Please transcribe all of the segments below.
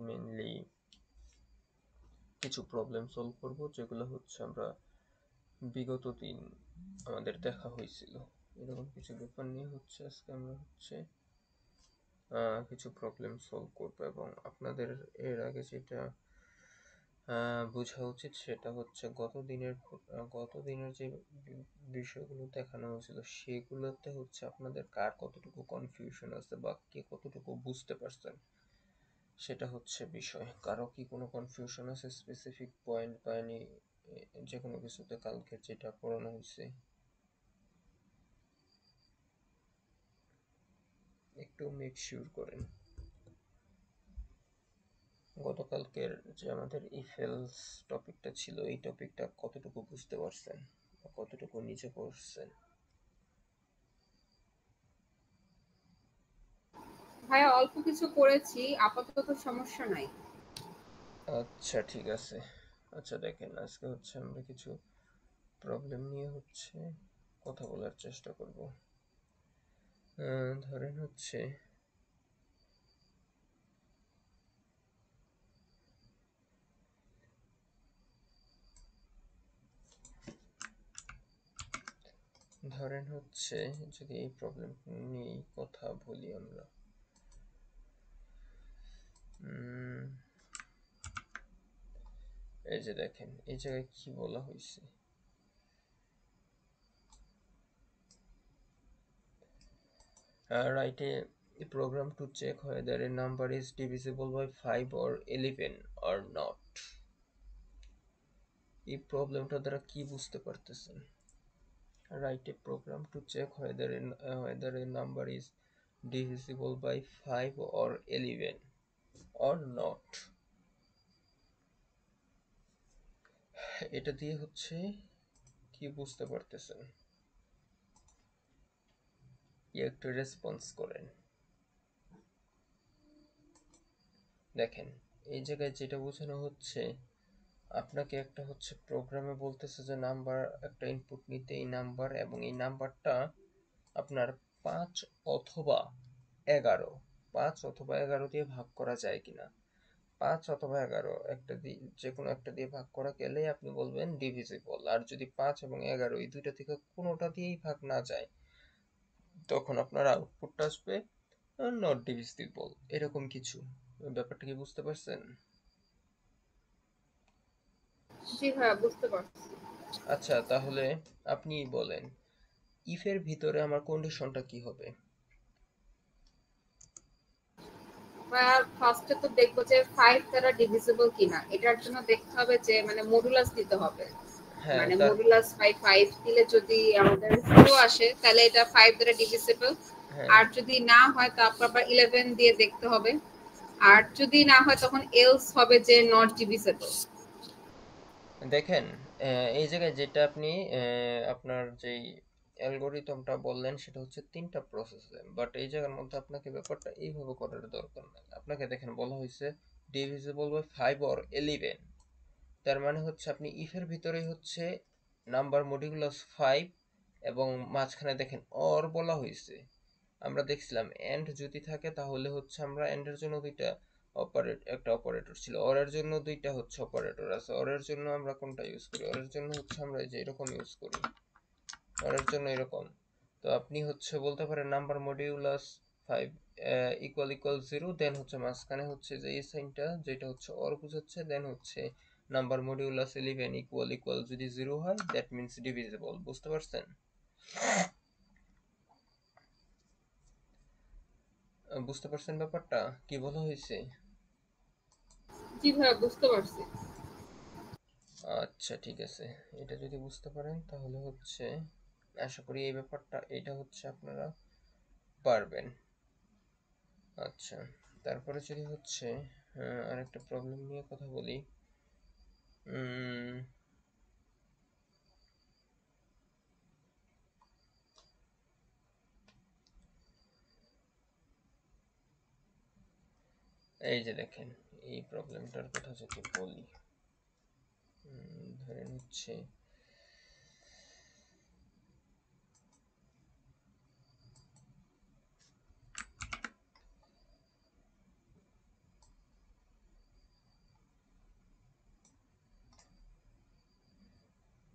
Mainly কিছু problem solve করব, যেগুলো হচ্ছে আমরা বিগত দিন আমাদের দেখা হয়েছিল। এরকম কিছু ব্যাপার নিয়ে হচ্ছে আজকে আমরা হচ্ছে কিছু প্রবলেম সলভ করব, এবং আপনাদের এর আগে যেটা বোঝা উচিত সেটা হচ্ছে গত দিনের যে বিষয়গুলো দেখানো হয়েছিল সেগুলোতে হচ্ছে আপনাদের কার কতটুকু কনফিউশন আছে বা কে কতটুকু বুঝতে পারছেন সেটা হচ্ছে বিষয়। কারো কি কোনো কনফিউশন আছে স্পেসিফিক পয়েন্ট বা যে কোনো কিছুতে কালকে যেটা পড়ানো হয়েছে? একটু মেক শিওর করেন গতকালকের যে আমাদের ইফ এলস টপিকটা ছিল এই টপিকটা কতটুকু বুঝতে পারছেন বা কতটুকু নিচে পড়ছেন। ভাইয়া অল্প কিছু করেছি, আপাতত সমস্যা নাই। আচ্ছা ঠিক আছে। আচ্ছা দেখেন, আজকে হচ্ছে আমরা কিছু প্রবলেম নিয়ে হচ্ছে কথা বলার চেষ্টা করব। ধরেন হচ্ছে যদি এই প্রবলেম নিয়ে কথা বলি আমরা, এই যে দেখেন এই জায়গায় কি বলা হয়েছে, write a program to check whether a number is divisible by 5 or 11 or not. এই প্রবলেমটা দ্বারা কি বুঝতে পারতেছেন? write a program to check whether a number is divisible by 5 or 11 or not. এটা দিয়ে হচ্ছে কি বুঝতে পারতেছেন? একটু রেসপন্স করেন। দেখেন এই জায়গায় যেটা বোঝানো হচ্ছে, আপনাকে একটা হচ্ছে প্রোগ্রামে বলতেছে যে নাম্বার একটা ইনপুট নিতে, এই নাম্বার এবং এই নাম্বারটা আপনার 5 অথবা 11, 5 অথবা 11 দিয়ে ভাগ করা যায় কিনা। 5 অথবা 11 একটা দিয়ে, যে কোনো একটা দিয়ে ভাগ করা গেলেই আপনি বলবেন ডিভিজিবল। আর যদি 5 এবং 11 এই দুইটা থেকে কোনোটা দিয়েই ভাগ না যায়, তখন আপনার আউটপুটটা আসবে নট ডিভিজিবল, এরকম কিছু। ব্যাপারটা কি বুঝতে পারছেন? জি ভাইয়া, বুঝতে পারছি। আচ্ছা তাহলে আপনি বলেন, ইফের ভিতরে আমার কন্ডিশনটা কি হবে? ভাইয়া ফার্স্টে তো দেখবো যে 5 দ্বারা ডিভিজিবল কিনা। এটার জন্য দেখতে হবে যে মানে মডুলাস দিতে হবে। হ্যাঁ মানে তার মডুলাস বাই 5 দিলে যদি আমাদের 0 আসে তাহলে এটা 5 দ্বারা ডিভিজিবল। হ্যাঁ আর যদি না হয় তারপর আবার 11 দিয়ে দেখতে হবে। আর যদি না হয় তখন এলস হবে যে নট ডিভিজিবল। দেখেন, এই জায়গায় যেটা আপনি আপনার যেই অ্যালগোরিদমটা বললেন সেটা হচ্ছে 3টা প্রসেসে, বাট এই জায়গার মধ্যে আপনাকে ব্যাপারটা এইভাবে করার দরকার নাই। আপনাকে দেখেন বলা হয়েছে ডিভিজিবল বাই 5 অর 11, তার মানে হচ্ছে আপনি ইফের ভিতরেই হচ্ছে নাম্বার মডিউলাস 5 এবং মাঝখানে দেখেন অর বলা হয়েছে। আমরা দেখছিলাম এন্ড যদি থাকে তাহলে হচ্ছে আমরা এন্ডের জন্য দুইটা একটা অপারেটর ছিল, অরের জন্য দুইটা হচ্ছে অপারেটর আছে। অরের জন্য আমরা কোনটা ইউজ করি? অরের জন্য হচ্ছে আমরা এই যে এরকম ইউজ করি, অরের জন্য এরকম। তো আপনি হচ্ছে বলতে পারেন নাম্বার মডিউলাস 5 ইকুয়াল ইকুয়াল 0, দেন হচ্ছে মাঝখানে হচ্ছে যে এই সাইনটা যেটা হচ্ছে অর বুঝাচ্ছে, দেন হচ্ছে নাম্বার মডিউলাস 11 ইকুয়াল ইকুয়াল যদি 0 হয় দ্যাট মিন্স ডিভিজিবল। বুঝতে পারছেন? বুঝতে পারছেন ব্যাপারটা কি বলা হয়েছে? জি ভাইয়া, বুঝতে পারছি। আচ্ছা ঠিক আছে, এটা যদি বুঝতে পারেন তাহলে হচ্ছে আশা করি এই ব্যাপারটা এটা হচ্ছে আপনারা পারবেন। আচ্ছা তারপরে যদি হচ্ছে আরেকটা প্রবলেম নিয়ে কথা বলি। উম, এই যে দেখেন এই প্রবলেমটার কথা যদি বলি, ধরেন হচ্ছে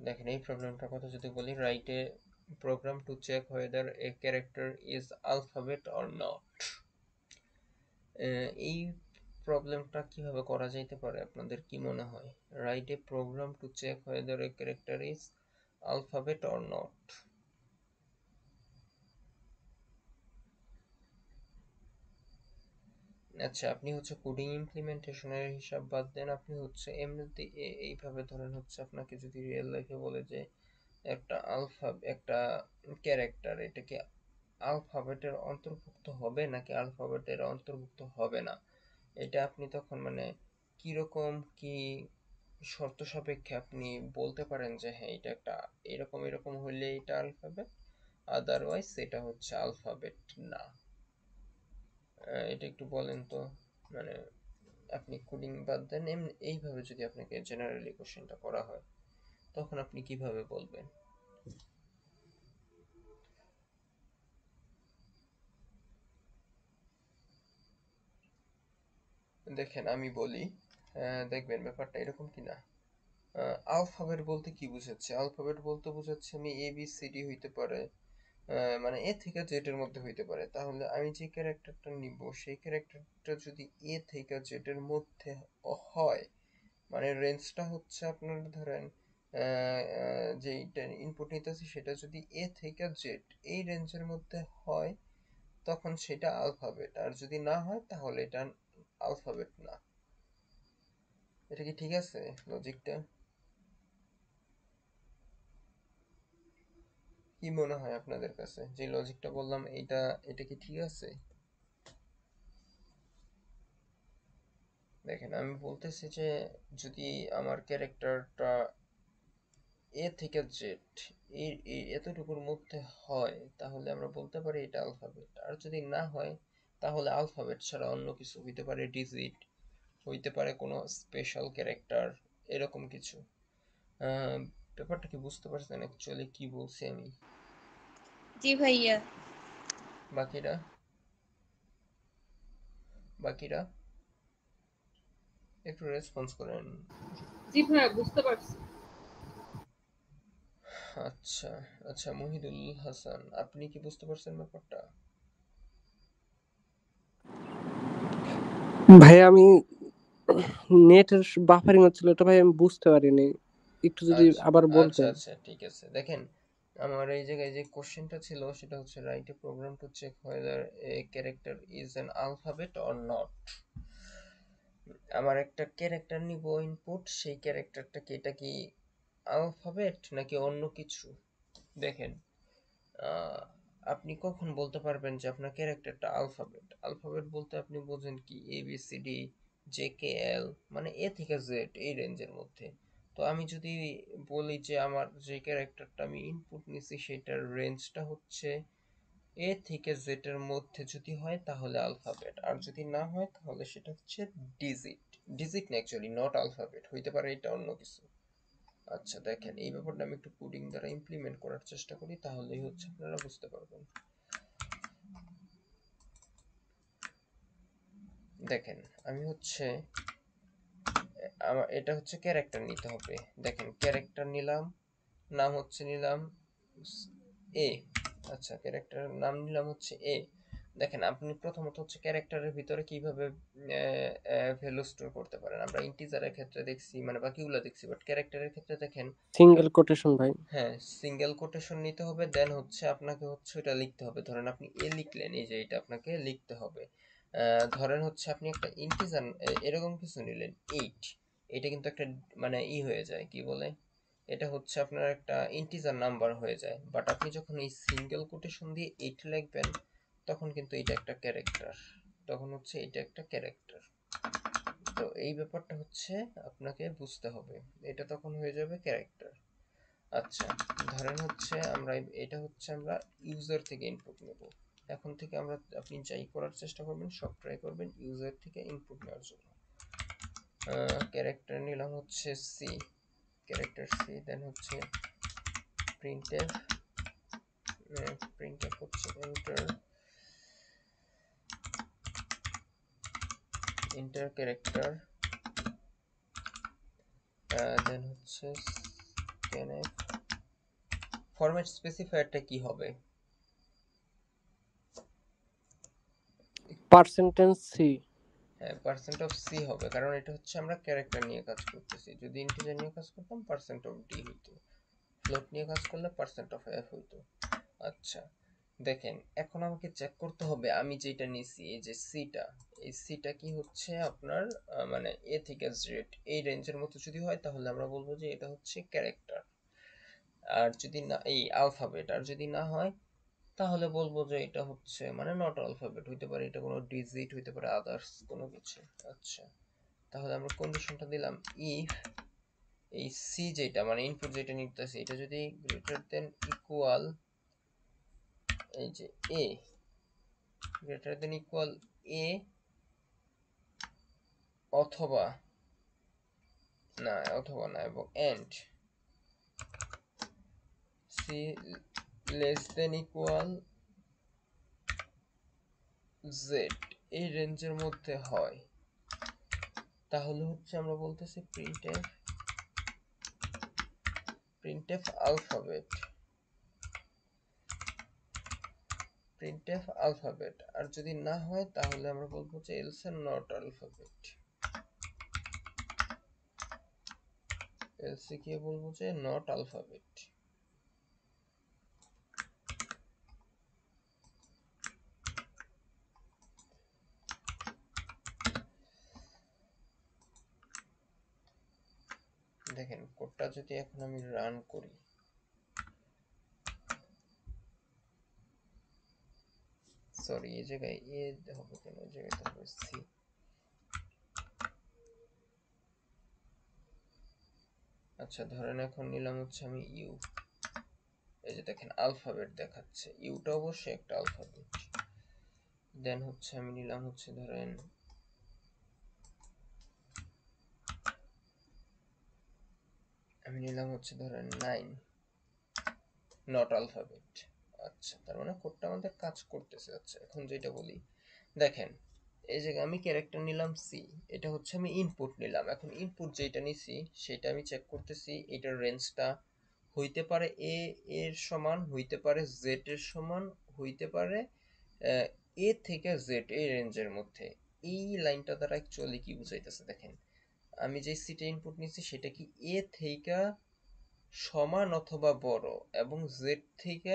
দেখেন এই প্রবলেমটার কথা যদি বলি, write a program to check whether a character is alphabet or not. এই প্রবলেমটা কিভাবে করা যেতে পারে আপনাদের কি মনে হয়? Write a program to check whether a character is alphabet or not. আচ্ছা, আপনি হচ্ছে কোডিং ইমপ্লিমেন্টেশনের হিসাব বাদ দেন, আপনি হচ্ছে এমনিতে এইভাবে ধরেন হচ্ছে আপনাকে যদি রিয়েল লাইফে বলে যে একটা ক্যারেক্টার, এটা কি আলফাবেটের অন্তর্ভুক্ত হবে নাকি আলফাবেটের অন্তর্ভুক্ত হবে না, এটা আপনি তখন মানে কিরকম কি শর্ত সাপেক্ষে আপনি বলতে পারেন যে হ্যাঁ এটা একটা এরকম এরকম হইলে এটা আলফাবেট, আদারওয়াইজ এটা হচ্ছে আলফাবেট না। এটা একটু বলেন তো, মানে আপনি কোডিং বাদ দেন, এমনি এইভাবে যদি আপনাকে জেনারেলি কোশ্চেনটা করা হয় তখন আপনি কিভাবে বলবেন? দেখেন আমি বলি, দেখবেন ব্যাপারটা এরকম কিনা। আলফাবেট বলতে কি বুঝাচ্ছে? আলফাবেট বলতে বোঝাচ্ছে আমি এ বি সি ডি হইতে পারে, মানে এ থেকে জেড এর মধ্যে হইতে পারে। তাহলে আমি যে ক্যারেক্টারটা নিব সেই ক্যারেক্টারটা যদি এ থেকে জেড এর মধ্যে হয়, মানে রেঞ্জটা হচ্ছে আপনার ধরেন যেইটা ইনপুট নিতেছি সেটা যদি এ থেকে জেড এই রেঞ্জের মধ্যে হয় তখন সেটা আলফাবেট, আর যদি না হয় তাহলে এটা আলফাবেট না। এটা কি ঠিক আছে লজিকটা? কি মনে হয় আপনাদের কাছে যে লজিকটা বললাম, এটা কি ঠিক আছে? দেখেন আমি বলতেছি যে যদি আমার ক্যারেক্টারটা এ থেকে জেড এই এতটুকুর মধ্যে হয় তাহলে আমরা বলতে পারি এটা আলফাবেট, আর যদি না হয় তাহলে আলফাবেট ছাড়া অন্য কিছু হইতে পারে, ডিজিট হইতে পারে, কোনো স্পেশাল ক্যারেক্টার, এরকম কিছু। আহ, ব্যাপারটা কি বুঝতে পারছেন অ্যাকচুয়ালি কি বলছি আমি? জি ভাইয়া। বাকিরা বাকিরা একটু রেসপন্স করেন। জি ভাইয়া, বুঝতে পারছি। আচ্ছা আচ্ছা, মহিদুল হাসান আপনি কি বুঝতে পারছেন ব্যাপারটা? ভাই আমি নেটের বাফারিং হচ্ছিল, এটা ভাই আমি বুঝতে পারিনি, একটু যদি আচ্ছা আবার আচ্ছা বলতেন। আচ্ছা, ঠিক আছে। দেখেন আমার এই জায়গায় যে কোশ্চেনটা ছিল সেটা হচ্ছে write a program to check whether a character is an alphabet or not. আমার একটা ক্যারেক্টার নিব ইনপুট, সেই ক্যারেক্টারটা কি এটা কি আলফাবেট নাকি অন্য কিছু? দেখেন আহ, আপনি কখন বলতে পারবেন যে আপনার ক্যারেক্টারটা আলফাবেট? আলফাবেট বলতে আপনি বোঝেন কি A B C D J K L, মানে এ থেকে জেড এই রেঞ্জের মধ্যে। তো আমি যদি বলি যে আমার যে ক্যারেক্টারটা আমি ইনপুট নিছি সেটার রেঞ্জটা হচ্ছে এ থেকে জেড এর মধ্যে যদি হয় তাহলে আলফাবেট, আর যদি না হয় তাহলে সেটা হচ্ছে ডিজিট। ডিজিট না, অ্যাকচুয়ালি নট আলফাবেট, হইতে পারে এটা অন্য কিছু। আচ্ছা দেখেন এই ব্যাপারটা আমি একটু কোডিং দ্বারা ইমপ্লিমেন্ট করার চেষ্টা করি, তাহলেই হচ্ছে আপনারা বুঝতে পারবেন। দেখেন আমি হচ্ছে আমার এটা হচ্ছে ক্যারেক্টার নিতে হবে। দেখেন ক্যারেক্টার নিলাম, নাম হচ্ছে নিলাম এ। আচ্ছা ক্যারেক্টারের নাম নিলাম হচ্ছে এ। দেখেন আপনি প্রথমত হচ্ছে ক্যারেক্টারের ভিতরে কিভাবে ভ্যালু স্টোর করতে পারেন, আমরা ইন্টিজারের ক্ষেত্রে দেখছি, মানে বাকিগুলো দেখছি, বাট ক্যারেক্টারের ক্ষেত্রে দেখেন সিঙ্গেল কোটেশন ভাই। হ্যাঁ সিঙ্গেল কোটেশন নিতে হবে, দেন হচ্ছে আপনাকে হচ্ছে এটা লিখতে হবে। ধরেন আপনি এ লিখলেন, এই যে এটা আপনাকে লিখতে হবে। ধরেন হচ্ছে আপনি একটা ইন্টিজার এরকম কিছু নিলেন 8, এটা কিন্তু একটা মানে হয়ে যায় কি বলে, এটা হচ্ছে আপনার একটা ইন্টিজার নাম্বার হয়ে যায়, বাট আপনি যখন এই সিঙ্গেল কোটেশন দিয়ে 8 লিখবেন তখন কিন্তু এটা একটা ক্যারেক্টার, তখন হচ্ছে এটা একটা ক্যারেক্টার। তো এই ব্যাপারটা হচ্ছে আপনাকে বুঝতে হবে, এটা তখন হয়ে যাবে ক্যারেক্টার। আচ্ছা ধরেন হচ্ছে আমরা এটা হচ্ছে আমরা ইউজার থেকে ইনপুট নেব। এখন থেকে আমরা আপনি যাই করার চেষ্টা করবেন সব ট্রাই করবেন ইউজার থেকে ইনপুট নেওয়ার জন্য। ক্যারেক্টার নিলাম হচ্ছে সি, ক্যারেক্টার সি, দেন হচ্ছে প্রিন্টএফ, প্রিন্টএফ হচ্ছে এন্টার, ক্যারেক্টার, দেন হচ্ছে scanf ফরম্যাট স্পেসিফায়ারটা কি হবে? %c। হ্যাঁ, পার্সেন্ট অফ সি হবে, কারণ এটা হচ্ছে আমরা ক্যারেক্টার নিয়ে কাজ করতেছি। যদি ইন্টিজার নিয়ে কাজ করতাম পার্সেন্ট অফ ডি হইতো, ফ্লোট নিয়ে কাজ করলে পার্সেন্ট অফ এফ হইতো। আচ্ছা দেখেন, এখন আমাকে চেক করতে হবে আমি যেটা নিছি এই যে সিটা, এই সিটা কি হচ্ছে আপনার মানে এ থেকে জেড এই রেঞ্জের মতো যদি হয় তাহলে আমরা বলবো যে এটা হচ্ছে ক্যারেক্টার, আর যদি না এই আলফাবেট, আর যদি না হয় তাহলে বলবো যে এটা হচ্ছে মানে নট আলফাবেট হইতে পারে, এটা কোনো ডিজিট হইতে পারে, আদার্স কোনো কিছু। আচ্ছা তাহলে আমরা কন্ডিশনটা দিলাম ইফ এই সি যেটা মানে ইনপুট যেটা নিতেছি এটা যদি গ্রেটার দেন ইকুয়াল এই যে এ, গ্রেটার দেন ইকুয়াল এ অথবা না এবং and C less than equal Z এই রেঞ্জের মধ্যে হয়, তাহলে হচ্ছে আমরা বলতেছি প্রিন্টএফ আলফাবেট, আর যদি না হয় তাহলে আমরা বলবো যে এলস নট আলফাবেট, এলসে কি বলবো যে নট আলফাবেট। দেখেন কোডটা যদি এখন আমি রান করি, সরি এই জায়গায় এ হবে কেন, এই জায়গায় হবে সি। আচ্ছা ধরেন এখন নিলাম হচ্ছে আমি ইউ, এই যে দেখেন আলফাবেট দেখাচ্ছে, ইউটা অবশ্যই একটা আলফাবেট। দেন হচ্ছে আমি নিলাম হচ্ছে ধরেন ধরেন 9 নট আলফাবেট। আচ্ছা তার মানে কোডটা আমাদের কাজ করতেছে। আচ্ছা এখন যেটা বলি, দেখেন এই জায়গায় আমি ক্যারেক্টার নিলাম সি, এটা হচ্ছে আমি ইনপুট নিলাম। এখন ইনপুট যেটা নিছি সেটা আমি চেক করতেছি এটার রেঞ্জটা হইতে পারে এ এর সমান, হইতে পারে জেড এর সমান, হইতে পারে এ থেকে জেড এই রেঞ্জের মধ্যে। এই লাইনটা দ্বারা অ্যাকচুয়ালি কি বুঝাইতেছে দেখেন, আমি যে সিটা ইনপুট নিছি সেটা কি এ থেকে সমান অথবা বড় এবং জেড থেকে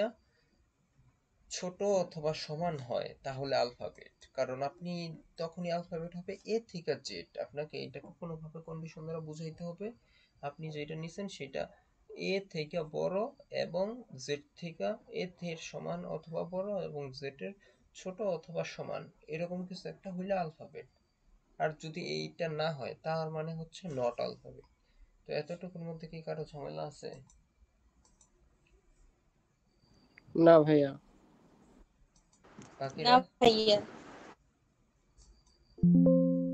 ছোট অথবা সমান হয় তাহলে আলফাবেট, কারণ আপনি তখনই আলফাবেট হবে এ থেকে জেড। আপনাকে এটাকে কোনোভাবে কন্ডিশন দ্বারা বুঝাইতে হবে আপনি যেটা নিছেন সেটা এ থেকে বড় এবং জেড থেকে এ এর সমান অথবা বড় এবং জেড এর ছোট অথবা সমান, এরকম কিছু একটা হইলে আলফাবেট। আর যদি এইটা না হয় তার মানে হচ্ছে নট আলফাবেট। তো এতটুকুর মধ্যে কি কারো ঝামেলা আছে? না ভাইয়া। না বাকিরা? ভাইয়া।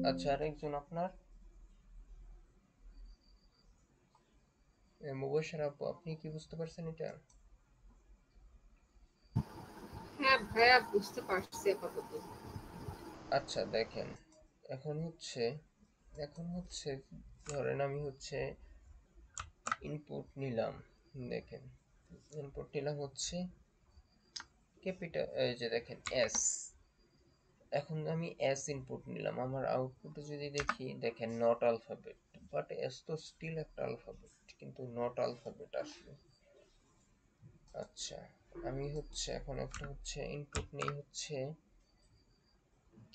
আচ্ছা আরেকজন আপনার মুবাশশার আপু, আপনি কি বুঝতে পারছেন এটা? হ্যাঁ ভাইয়া বুঝতে পারছি আপাতত। আচ্ছা দেখেন, এখন হচ্ছে ধরেন আমি হচ্ছে ইনপুট নিলাম, দেখেন ইনপুট নিলাম হচ্ছে ক্যাপিটাল, এই যে দেখেন এস, এখন আমি এস ইনপুট নিলাম, আমার আউটপুটে যদি দেখি দেখেন নট আলফাবেট, বাট এস তো স্টিল একটা আলফাবেট, কিন্তু নট আলফাবেট আসলে। আচ্ছা আমি হচ্ছে এখন একটা হচ্ছে ইনপুট নেই হচ্ছে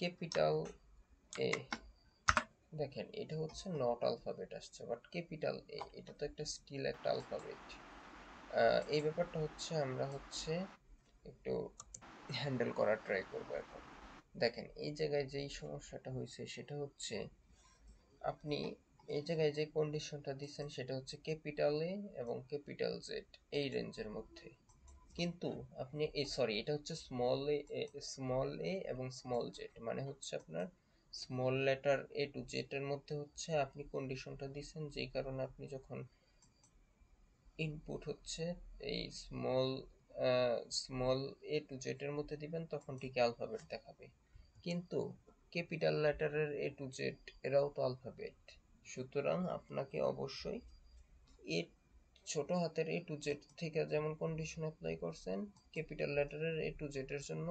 ক্যাপিটাল এ, দেখেন এটা হচ্ছে নট আলফাবেট আসছে, বাট ক্যাপিটাল এ এটা তো একটা স্টিল একটা আলফাবেট। এই ব্যাপারটা হচ্ছে আমরা হচ্ছে একটু হ্যান্ডেল করার ট্রাই করব এখন। দেখেন এই জায়গায় যেই সমস্যাটা হয়েছে সেটা হচ্ছে আপনি এই জায়গায় যে কন্ডিশনটা দিচ্ছেন সেটা হচ্ছে ক্যাপিটাল এ এবং ক্যাপিটাল জেড এই রেঞ্জের মধ্যে, কিন্তু আপনি এই সরি এটা হচ্ছে স্মল এ এবং স্মল জেড, মানে হচ্ছে আপনার small letter A to Z এর মধ্যে হচ্ছে আপনি কন্ডিশনটা দিচ্ছেন, যেই কারণে আপনি যখন ইনপুট হচ্ছে এই স্মল এ টু জেড এর মধ্যে দিবেন তখন ঠিক অ্যালফাবেট দেখাবে, কিন্তু ক্যাপিটাল লেটারের এ টু জেড এরাও তো অ্যালফাবেট। সুতরাং আপনাকে অবশ্যই এ ছোট হাতের এ টু জেড থেকে যেমন কন্ডিশন অ্যাপ্লাই করছেন, ক্যাপিটাল লেটারের এ টু জেড এর জন্য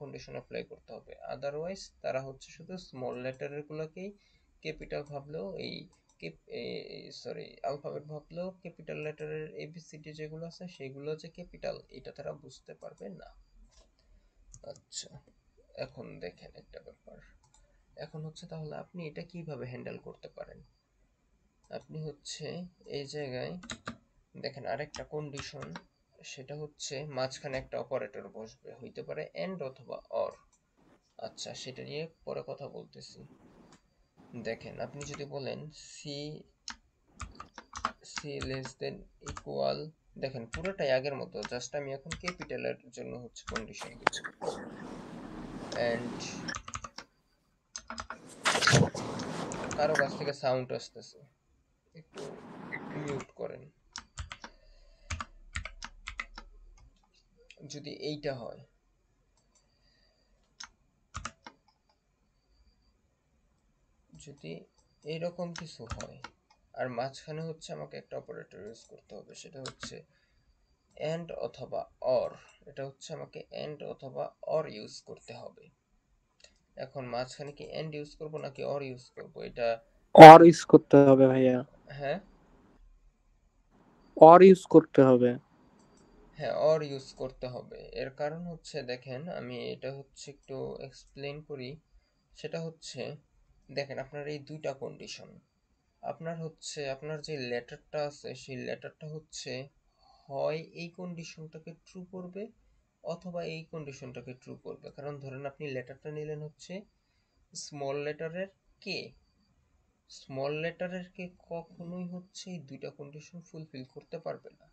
কন্ডিশন অ্যাপ্লাই করতে হবে। আদারওয়াইজ তারা হচ্ছে শুধু স্মল লেটারের গুলোকেই ক্যাপিটাল ভাবলেও সরি অ্যালফাবেট ভাবলেও ক্যাপিটাল লেটারের এবিসিডি যেগুলো আছে সেগুলো যে ক্যাপিটাল এটা তারা বুঝতে পারবে না। আচ্ছা, এখন দেখেন একটা ব্যাপার। এখন হচ্ছে তাহলে আপনি এটা কিভাবে হ্যান্ডেল করতে পারেন। আপনি হচ্ছে এই জায়গায় দেখেন আরেকটা কন্ডিশন, সেটা হচ্ছে মাঝখানে একটা অপারেটর বসবে, হইতে পারে এন্ড অথবা অর। আচ্ছা, সেটা নিয়ে পরে কথা বলতেছি। দেখেন আপনি যদি বলেন C C less than equal, দেখেন পুরোটাই আগের মতো, জাস্ট আমি এখন ক্যাপিটালের জন্য হচ্ছে কন্ডিশন দিব। এন্ড কারো কাছ থেকে সাউন্ড আসতেছে, একটু মিউট করেন। যদি এইটা হয়, যদি এইরকম কিছু হয় আর মাঝখানে হচ্ছে আমাকে একটা অপারেটর ইউজ করতে হবে, সেটা হচ্ছে এন্ড অথবা অর। এটা হচ্ছে আমাকে এন্ড অথবা অর ইউজ করতে হবে। এখন মাঝখানে কি এন্ড ইউজ করব নাকি অর ইউজ করব এটা? অর ইউজ করতে হবে ভাইয়া, হ্যাঁ অর ইউজ করতে হবে। হ্যাঁ, অর ইউজ করতে হবে। এর কারণ হচ্ছে দেখেন আমি এটা হচ্ছে একটু এক্সপ্লেন করি। সেটা হচ্ছে দেখেন আপনার এই দুইটা কন্ডিশন, আপনার হচ্ছে আপনার যে লেটারটা আছে সেই লেটারটা হচ্ছে হয় এই কন্ডিশনটাকে ট্রু করবে অথবা এই কন্ডিশনটাকে ট্রু করবে। কারণ ধরেন আপনি লেটারটা নিলেন হচ্ছে স্মল লেটারের কে, স্মল লেটারের কে কখনোই হচ্ছে এই দুইটা কন্ডিশন ফুলফিল করতে পারবে না।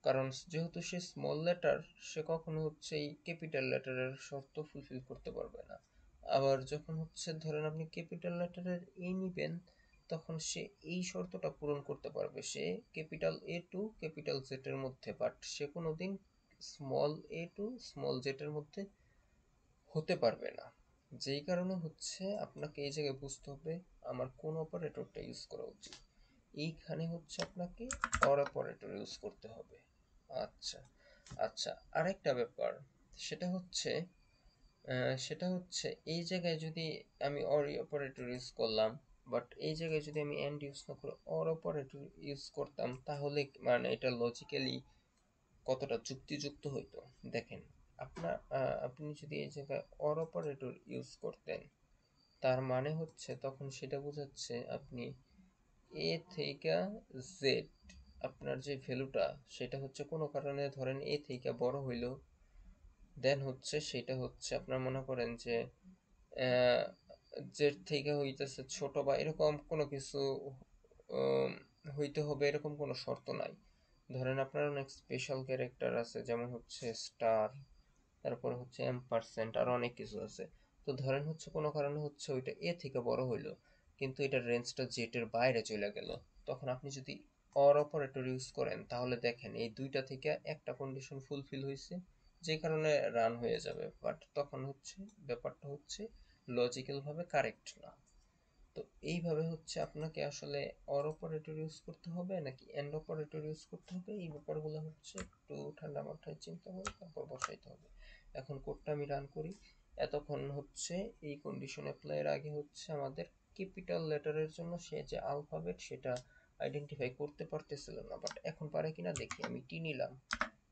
কারণ যেহেতু সে স্মল লেটার, সে কখনো হচ্ছে এই ক্যাপিটাল লেটারের শর্ত ফুলফিল করতে পারবে না। আবার যখন হচ্ছে ধরেন আপনি ক্যাপিটাল লেটারের এ নিবেন, তখন সে এই শর্তটা পূরণ করতে পারবে, সে capital A to capital Z এর মধ্যে, বাট সে কোনোদিন small A to small Z এর মধ্যে হতে পারবে না। যেই কারণে হচ্ছে আপনাকে এই জায়গায় বুঝতে হবে আমার কোন অপারেটরটা ইউজ করা উচিত। এইখানে হচ্ছে আপনাকে অর অপারেটর ইউজ করতে হবে। আচ্ছা আচ্ছা, আরেকটা ব্যাপার, সেটা হচ্ছে এই জায়গায় যদি আমি অর অপারেটর ইউজ করলাম, বাট এই জায়গায় যদি আমি এন্ড ইউজ না করে অর অপারেটর ইউজ করতাম, তাহলে মানে এটা লজিক্যালি কতটা যুক্তিযুক্ত হইতো। দেখেন আপনি যদি এই জায়গায় অর অপারেটর ইউজ করতেন, তার মানে হচ্ছে তখন সেটা বোঝাচ্ছে আপনি এ থেকে জেড আপনার যে ভ্যালুটা সেটা হচ্ছে কোনো কারণে ধরেন এ থেকে বড় হইলো, দেন হচ্ছে সেটা হচ্ছে আপনার মনে করেন যে জেড থেকে হইতেছে ছোট বা এরকম কোনো কিছু উম, হইতে হবে এরকম কোনো শর্ত নাই। ধরেন আপনার অনেক স্পেশাল ক্যারেক্টার আছে, যেমন হচ্ছে স্টার, তারপরে হচ্ছে এম্পারসেন্ট, আর অনেক কিছু আছে। তো ধরেন হচ্ছে কোনো কারণে হচ্ছে ওইটা এ থেকে বড় হইলো, কিন্তু এটার রেঞ্জটা জেড এর বাইরে চলে গেল, তখন আপনি যদি অর অপারেটর ইউজ করেন তাহলে দেখেন এই দুইটা থেকে একটা কন্ডিশন ফুলফিল হয়েছে, যে কারণে রান হয়ে যাবে, বাট তখন হচ্ছে ব্যাপারটা হচ্ছে লজিক্যাল ভাবে কারেক্ট না। তো এইভাবে হচ্ছে আপনাকে আসলে অর অপারেটর ইউজ করতে হবে নাকি এন্ড অপারেটর ইউজ করতে হবে, এই ব্যাপারগুলো হচ্ছে একটু ঠান্ডা মাথায় চিন্তা করে তারপর বসাইতে হবে। এখন কোডটা আমি রান করি। এতক্ষণ হচ্ছে এই কন্ডিশন অ্যাপ্লাইয়ের আগে হচ্ছে আমাদের ক্যাপিটাল লেটারের জন্য সে যে আলফাবেট সেটা আইডেন্টিফাই করতে পারতেছিল না, বাট এখন পারে কিনা দেখি। আমি টি নিলাম,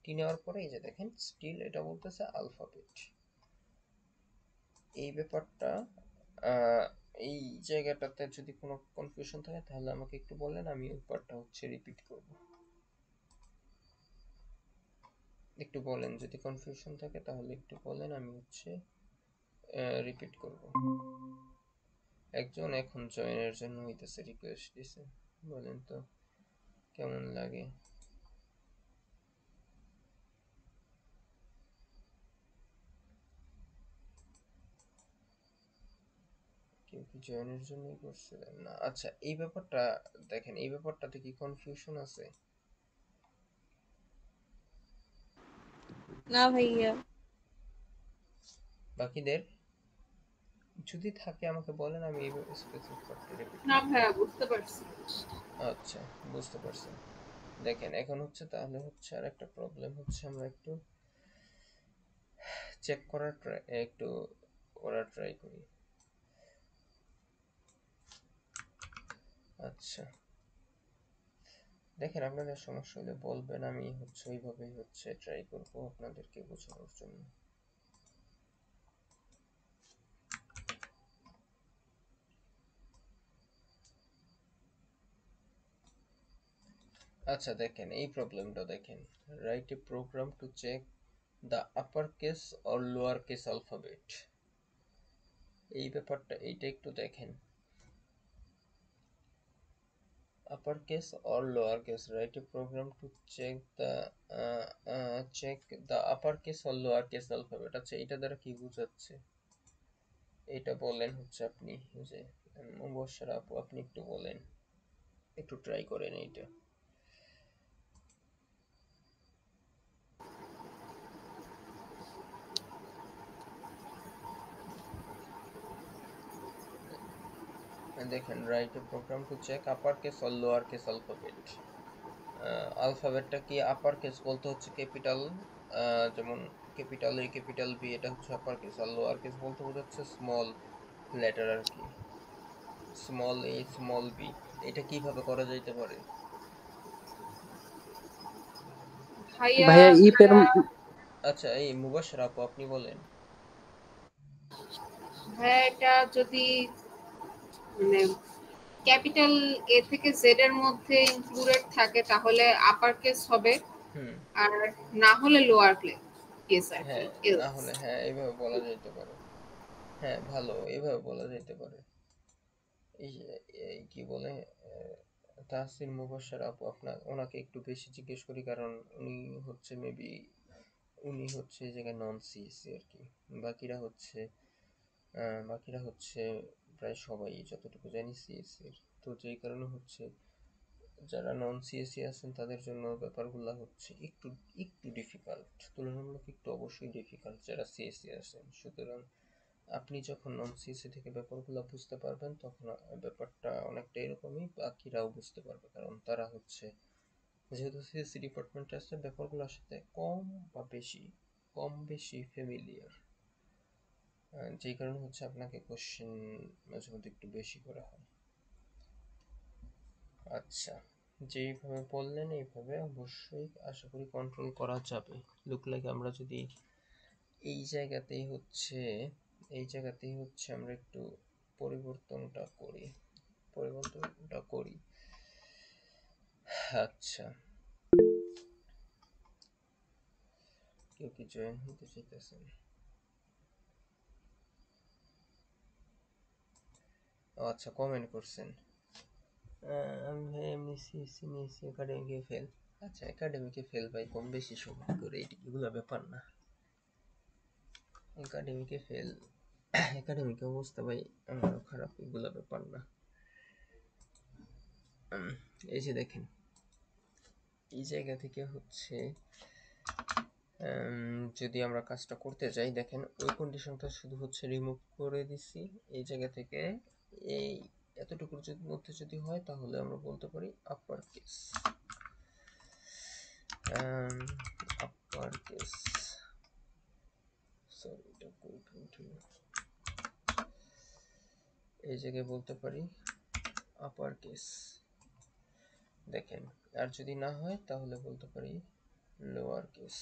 টি নেওয়ার পরে এই যে দেখেন স্টিল এটা বলতেছে আলফাবেট। এই ব্যাপারটা এই জায়গাটাতে যদি কোনো কনফিউশন থাকে তাহলে আমাকে একটু বলেন, আমি ওই পার্টটা হচ্ছে রিপিট করব। একটু বলেন যদি কনফিউশন থাকে তাহলে একটু বলেন, আমি হচ্ছে রিপিট করব। একজন এখন জয়েনের জন্য হইতেছে রিকোয়েস্ট দিছে, বলেন তো কেমন লাগে। কেউ কি জয়েনের জন্যই করছিলেন না? আচ্ছা, এই ব্যাপারটা দেখেন, এই ব্যাপারটাতে কি কনফিউশন আছে? না ভাইয়া। বাকিদের যদি থাকে আমাকে বলেন, আমি এই স্পেসিফিক পার্টটা রিপিট না করব। ভাইয়া, বুঝতে পারছি। আচ্ছা, বুঝতে পারছেন। দেখেন এখন হচ্ছে তাহলে হচ্ছে আর একটা প্রবলেম হচ্ছে আমরা একটু চেক করার ট্রাই করি। আচ্ছা দেখেন আপনাদের সমস্যা হলে বলবেন, আমি হচ্ছে ওইভাবেই হচ্ছে ট্রাই করব আপনাদেরকে বোঝানোর জন্য। আচ্ছা দেখেন এই প্রবলেমটা দেখেন, write a program to check the upper case or lower case alphabet. এই ব্যাপারটা এইটা একটু দেখেন, upper case or lower case, write a program to check the upper case or lower case alphabet। আচ্ছা এটা দ্বারা কি বোঝাচ্ছে এটা বলেন হচ্ছে আপনি, যে মুবাশশারা আপু আপনি একটু বলেন, একটু ট্রাই করেন এইটা। দেখেন write a program to check upper case or lower case alphabet. আলফাবেটটা কি আপার কেস বলতে হচ্ছে ক্যাপিটাল, যেমন ক্যাপিটাল এ ক্যাপিটাল বি, এটা হচ্ছে আপার কেস। আর লোয়ার কেস বলতে বোঝাচ্ছে স্মল লেটার আর কি, স্মল এ স্মল বি। এটা কিভাবে করা যাইতে পারে? ভাইয়া ভাইয়া ইপের আচ্ছা এই মুবাশশির আপু আপনি বলেন। ভাইয়া এটা যদি মানে ক্যাপিটাল এ থেকে জেড এর মধ্যে ইনক্লুডেড থাকে তাহলে আপার কেস হবে, হুম আর না হলে লোয়ার কেস আর কি। হ্যাঁ, না হলে হ্যাঁ এইভাবে বলা যাইতে পারে। হ্যাঁ ভালো, এইভাবে বলা যাইতে পারে। এই এই কি বলে তাহসিন মুবাশশির আপু, আপনার ওনাকে একটু বেশি জিজ্ঞেস করি, কারণ উনি হচ্ছে মেবি উনি হচ্ছে এই জায়গায় নন সিএসসি আর কি। বাকিরা হচ্ছে বাকিরা হচ্ছে প্রায় সবাই যতটুকু জানি সিএসসি। তো যেই কারণে হচ্ছে যারা নন সিএসসি আছেন তাদের জন্য ব্যাপারগুলো হচ্ছে একটু একটু ডিফিকাল্ট, তুলনামূলক একটু অবশ্যই ডিফিকাল্ট যারা সিএসসি আছেন। সুতরাং আপনি যখন নন সিএসসি থেকে ব্যাপারগুলো বুঝতে পারবেন তখন ব্যাপারটা অনেকটা এরকমই বাকিরাও বুঝতে পারবে, কারণ তারা হচ্ছে যেহেতু সিএসসি ডিপার্টমেন্টে আছে ব্যাপারগুলোর সাথে কম বেশি ফ্যামিলিয়ার, যেই কারণে হচ্ছে আপনাকে কোশ্চেন মাঝে মধ্যে একটু বেশি করা হয়। আচ্ছা যেইভাবে বললেন এইভাবে অবশ্যই আশা করি কন্ট্রোল করা যাবে। লুক লাইক আমরা যদি এই জায়গাতেই হচ্ছে আমরা একটু পরিবর্তনটা করি। আচ্ছা কেউ কি জয়েন হতে চাইতেছেন? ও আচ্ছা কমেন্ট করছেন, আমি ভাই এমনি সিএসসি নিয়েছি একাডেমিকে ফেল। আচ্ছা একাডেমিকে ফেল ভাই কম বেশি সবাই করে, এগুলো ব্যাপার না। একাডেমিকে ফেল একাডেমিক অবস্থা ভাই আমারও খারাপ, এগুলো ব্যাপার না। এই যে দেখেন এই জায়গা থেকে হচ্ছে যদি আমরা কাজটা করতে যাই, দেখেন ওই কন্ডিশনটা শুধু হচ্ছে রিমুভ করে দিছি এই জায়গা থেকে। এই এতটুকুর মধ্যে যদি হয় তাহলে আমরা বলতে পারি upper case, upper case sorry এটা কই প্রিন্ট হলো, এই জায়গায় বলতে পারি আপার কেস। দেখেন আর যদি না হয় তাহলে বলতে পারি লোয়ার কেস,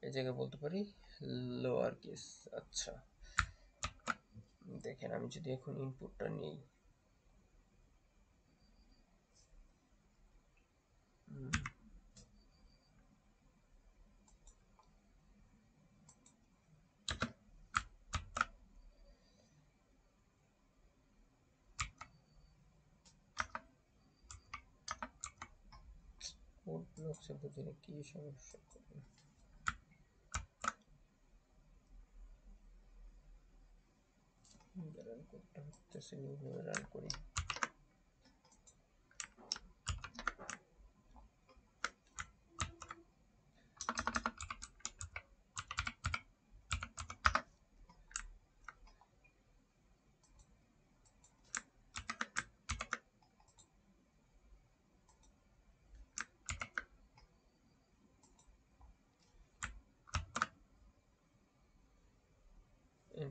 এই জায়গায় বলতে পারি লোয়ার কেস। আচ্ছা দেখেন আমি যদি এখন ইনপুটটা নেই, কোড ব্লকসে বুঝিনি কি সমস্যা করে। রান কোডটা হচ্ছে রান করি।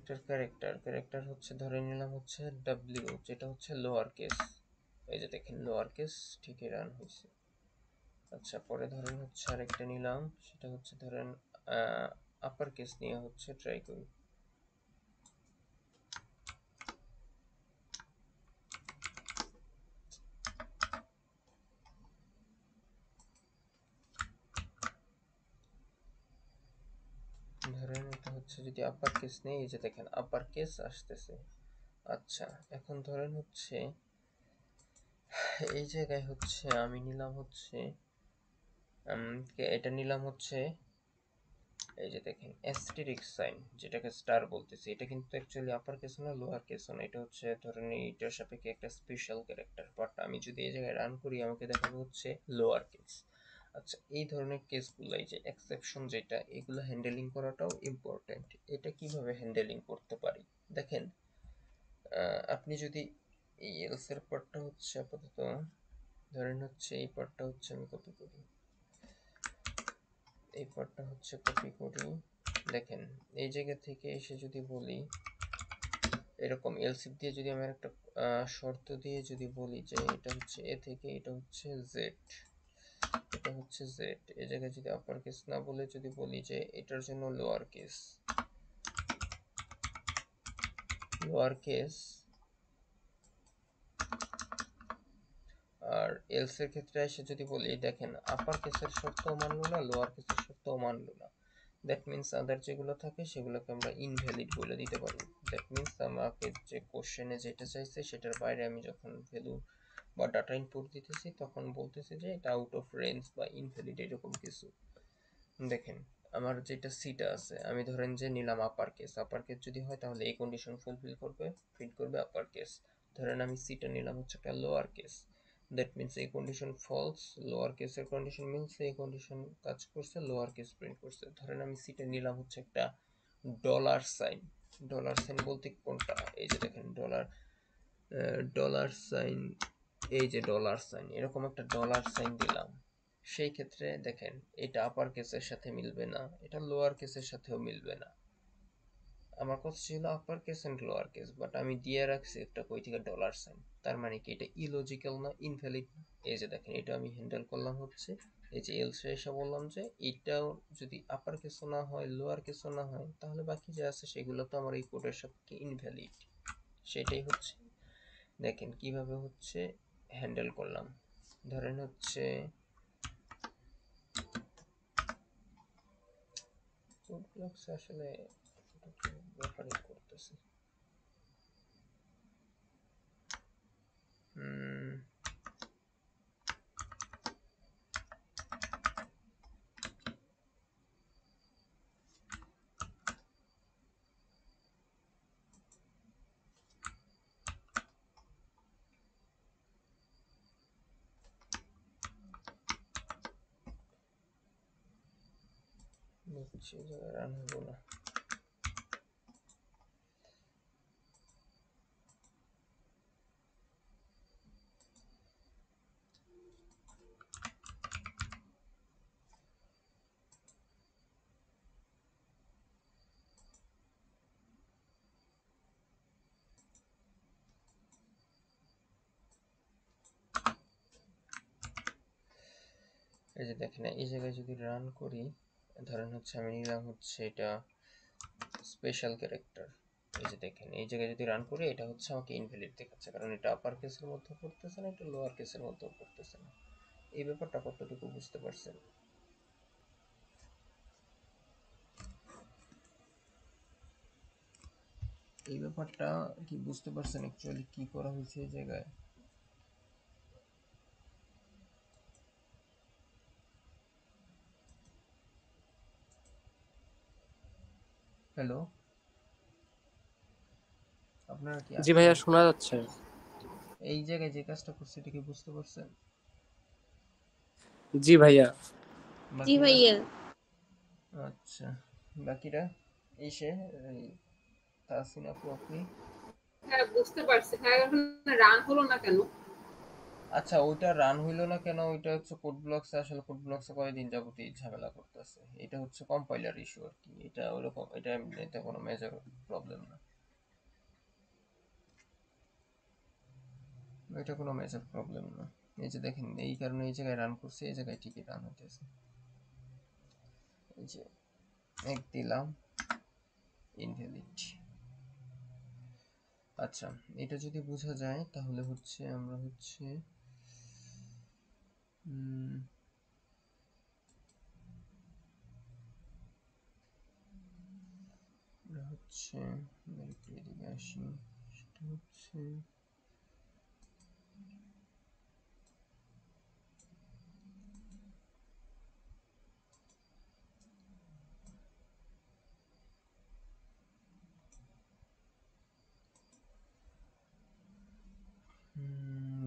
একটা ক্যারেক্টার হচ্ছে ধরে নিলাম হচ্ছে ডাব্লিউ, যেটা হচ্ছে লোয়ার কেস। এই যে দেখেন লোয়ার কেস ঠিকই রান হয়েছে। আচ্ছা, পরে ধরেন হচ্ছে আরেকটা নিলাম, সেটা হচ্ছে ধরেন আপার কেস নিয়ে হচ্ছে ট্রাই করি। ধরেন এটা হচ্ছে যদি আপার কেস নেই, এই যে দেখেন আপার কেস আসতেছে। আচ্ছা, এখন ধরেন হচ্ছে এই জায়গায় হচ্ছে আমি নিলাম হচ্ছে এটা নিলাম হচ্ছে এই যে দেখেন অ্যাস্টেরিক সাইন, যেটাকে স্টার বলতেছি, এটা কিন্তু অ্যাকচুয়ালি আপার কেস না, লোয়ার কেস না, এটা হচ্ছে ধরেন এইটার সাপেক্ষে একটা স্পেশাল ক্যারেক্টার, বাট আমি যদি এই জায়গায় রান করি আমাকে দেখাবো হচ্ছে লোয়ার কেস। আচ্ছা, এই ধরনের কেসগুলো, এই যে এক্সেপশন যেটা, এগুলো হ্যান্ডেলিং করাটাও ইম্পর্টেন্ট। এটা কিভাবে হ্যান্ডেলিং করতে পারি দেখেন, আপনি যদি এই এলস এর পার্টটা হচ্ছে আপাতত ধরেন হচ্ছে এই পার্টটা হচ্ছে আমি কপি করি, এই পার্টটা হচ্ছে কপি করি। দেখেন এই জায়গা থেকে এসে যদি বলি এরকম এলসিফ দিয়ে যদি আমি একটা শর্ত দিয়ে যদি বলি যে এটা হচ্ছে এ থেকে এটা হচ্ছে জেড, এটা হচ্ছে জেড, এই জায়গায় যদি আপার কেস না বলে যদি বলি যে এটার জন্য লোয়ার কেস, লোয়ার কেস, আর এলস এর ক্ষেত্রে এসে যদি বলি দেখেন আপার কেসের শর্তও মানলো না, লোয়ার কেসের শর্তও মানলো না, দ্যাট মিন্স আদার যেগুলো থাকে সেগুলোকে আমরা ইনভ্যালিড বলে দিতে পারি। দ্যাট মিন্স আমাকে যে কোশ্চেনে যেটা চাইছে সেটার বাইরে আমি যখন ভ্যালু বা ডাটা ইনপুট দিতেছি তখন বলতেছে যে এটা আউট অফ রেঞ্জ বা ইনভ্যালিড এরকম কিছু। দেখেন আমার যেটা সিটা আছে, আমি ধরেন যে নিলাম আপার কেস যদি হয় তাহলে এই কন্ডিশন ফুলফিল করবে, ফিট করবে আপার কেস। ধরেন আমি সিটা নিলাম হচ্ছে একটা লোয়ার কেস, দ্যাট মিন্স এই কন্ডিশন ফলস, লোয়ার কেসের কন্ডিশন মিলছে, এই কন্ডিশন কাজ করছে, লোয়ার কেস প্রিন্ট করছে। ধরেন আমি সিটা নিলাম হচ্ছে একটা ডলার সাইন, ডলার সাইন বলতে কোনটা, এই যে দেখেন ডলার সাইন, এই যে ডলার সাইন, এরকম একটা ডলার সাইন দিলাম, সেই ক্ষেত্রে দেখেন এটা আপার কেসের সাথে মিলবে না, এটা লোয়ার কেসের সাথেও মিলবে না। আমার কথা ছিল upper case and lower case, but আমি দিয়ে রাখছি একটা কই থেকে ডলার সাইন, তার মানে কি এটা ইলজিক্যাল না, ইনভ্যালিড না। এই যে দেখেন এটা আমি হ্যান্ডেল করলাম হচ্ছে এই যে এলসে এসে বললাম যে এটাও যদি আপার কেসও না হয় লোয়ার কেসও না হয় তাহলে বাকি যা আছে সেগুলো তো আমার এই কোডের সাপেক্ষে ইনভ্যালিড। সেটাই হচ্ছে দেখেন কিভাবে হচ্ছে হ্যান্ডেল করলাম। ধরেন হচ্ছে কোড ব্লকস আসলে ব্যাপারই করতেছে। বুঝছি, রান হবো না। এই যে দেখেন এই জায়গায় যদি রান করি, ধরেন হচ্ছে আমি নিলাম হচ্ছে এটা স্পেশাল ক্যারেক্টার, এই যে দেখেন এই জায়গায় যদি রান করি এটা হচ্ছে আমাকে ইনভ্যালিড দেখাচ্ছে, কারণ এটা আপার কেসের মধ্যে পড়তেছে না, এটা লোয়ার কেসের মধ্যে পড়তেছে না। এই ব্যাপারটা কতটুকু বুঝতে পারছেন? এই ব্যাপারটা কি বুঝতে পারছেন অ্যাকচুয়ালি কি করা হয়েছে এই জায়গায়? হ্যালো, আপনারা কি জি আসলে ভাইয়া, শোনা যাচ্ছে। এই জায়গায় যে কাজটা করছে এটা কি বুঝতে পারছেন? জি ভাইয়া। জি বাকিরা? ভাইয়া। আচ্ছা, বাকিরা এসে তাহসিন আপু আপনি? হ্যাঁ বুঝতে পারছি। হ্যাঁ এখন রান হলো না কেন? আচ্ছা, ওইটা রান হইলো না কেন? ওইটা হচ্ছে কোড ব্লকসে, আসলে কোড ব্লকসে কয়েকদিন যাবত এই ঝামেলা করতেছে। এটা হচ্ছে কম্পাইলার ইস্যু আর কি। এটা ওরকম, এটা এমনিতে কোনো মেজর প্রবলেম না। এটা কোনো মেজর প্রবলেম না। এই যে দেখেন, এই কারণে এই জায়গায় রান করছে, এই জায়গায় ঠিকই রান হইতেছে। এই যে এক দিলাম, ইনভ্যালিড। আচ্ছা, এটা যদি বোঝা যায় তাহলে হচ্ছে আমরা হচ্ছে আমরা হচ্ছে একটু এদিকে আসি। সেটা হচ্ছে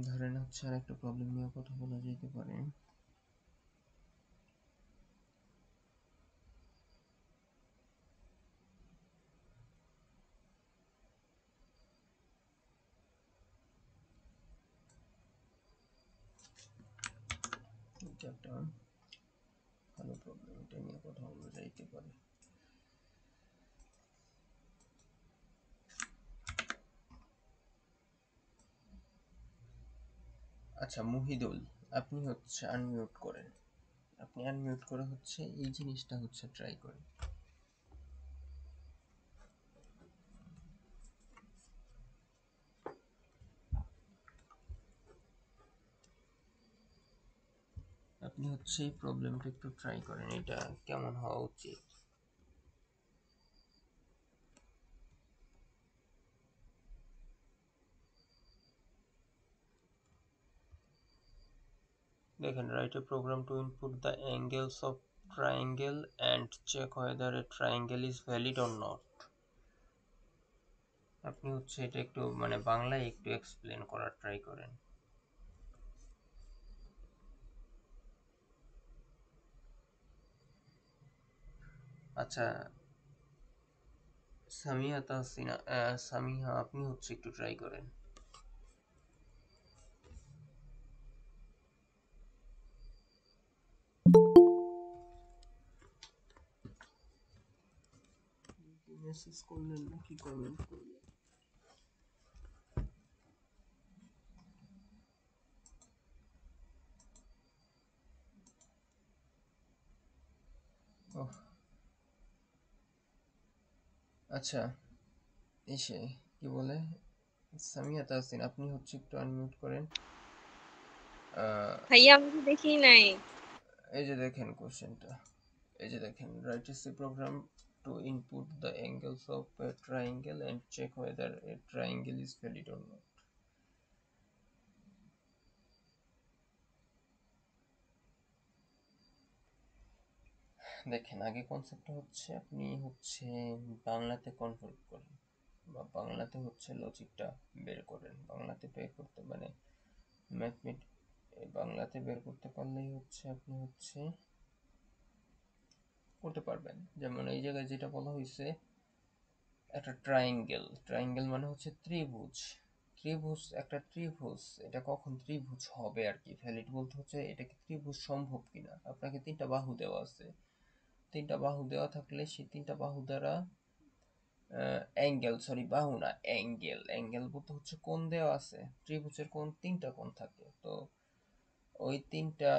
ধরেন হচ্ছে আর একটা প্রবলেম নিয়ে কথা বলা যেতে পারে। এটা একটা ভালো প্রবলেম, এটা নিয়ে কথা বলা যাইতে পারে। আচ্ছা মুহিদুল, আপনি হচ্ছে আনমিউট করেন। আপনি আনমিউট করে হচ্ছে এই জিনিসটা হচ্ছে ট্রাই করেন। আপনি হচ্ছে এই প্রবলেমটা একটু ট্রাই করেন, এটা কেমন হওয়া উচিত। দেখেন, write a program to input the angles of triangle and check whether a triangle is valid or not. আপনি হচ্ছে এটা একটু মানে বাংলায় একটু এক্সপ্লেন করার ট্রাই করেন। আচ্ছা সামিয়া তাহসিনা, সামিহা, আপনি হচ্ছে একটু ট্রাই করেন। মেসেজ করলেন নাকি কমেন্ট করলেন? ওহ, আচ্ছা, এসে কি বলে, সামিয়া তাহসিন, আপনি হচ্ছে একটু আনমিউট করেন। ভাইয়া আমি তো দেখি নাই। এই যে দেখেন কোশ্চেনটা, এই যে দেখেন, write a C program to input the angles of a triangle and check whether a triangle is valid or not. দেখেন, আগে কনসেপ্টটা হচ্ছে আপনি হচ্ছে বাংলাতে কনভার্ট করেন, বা বাংলাতে হচ্ছে লজিকটা বের করেন। বাংলাতে বের করতে মানে ম্যাথমেট বাংলাতে বের করতে পারলেই হচ্ছে আপনি হচ্ছে করতে পারবেন। যেমন এই জায়গায় যেটা বলা হয়েছে, একটা ট্রায়াঙ্গেল, ট্রায়াঙ্গেল মানে হচ্ছে ত্রিভুজ। ত্রিভুজ, একটা ত্রিভুজ, এটা কখন ত্রিভুজ হবে আর কি, ভ্যালিড বলতে হচ্ছে এটা কি ত্রিভুজ সম্ভব কিনা। আপনাকে তিনটা বাহু দেওয়া আছে, তিনটা বাহু দেওয়া থাকলে সেই তিনটা বাহু দ্বারা অ্যাঙ্গেল, সরি বাহু না, অ্যাঙ্গেল, অ্যাঙ্গেল বলতে হচ্ছে কোণ দেওয়া আছে। ত্রিভুজের কোণ তিনটা কোণ থাকে, তো ওই তিনটা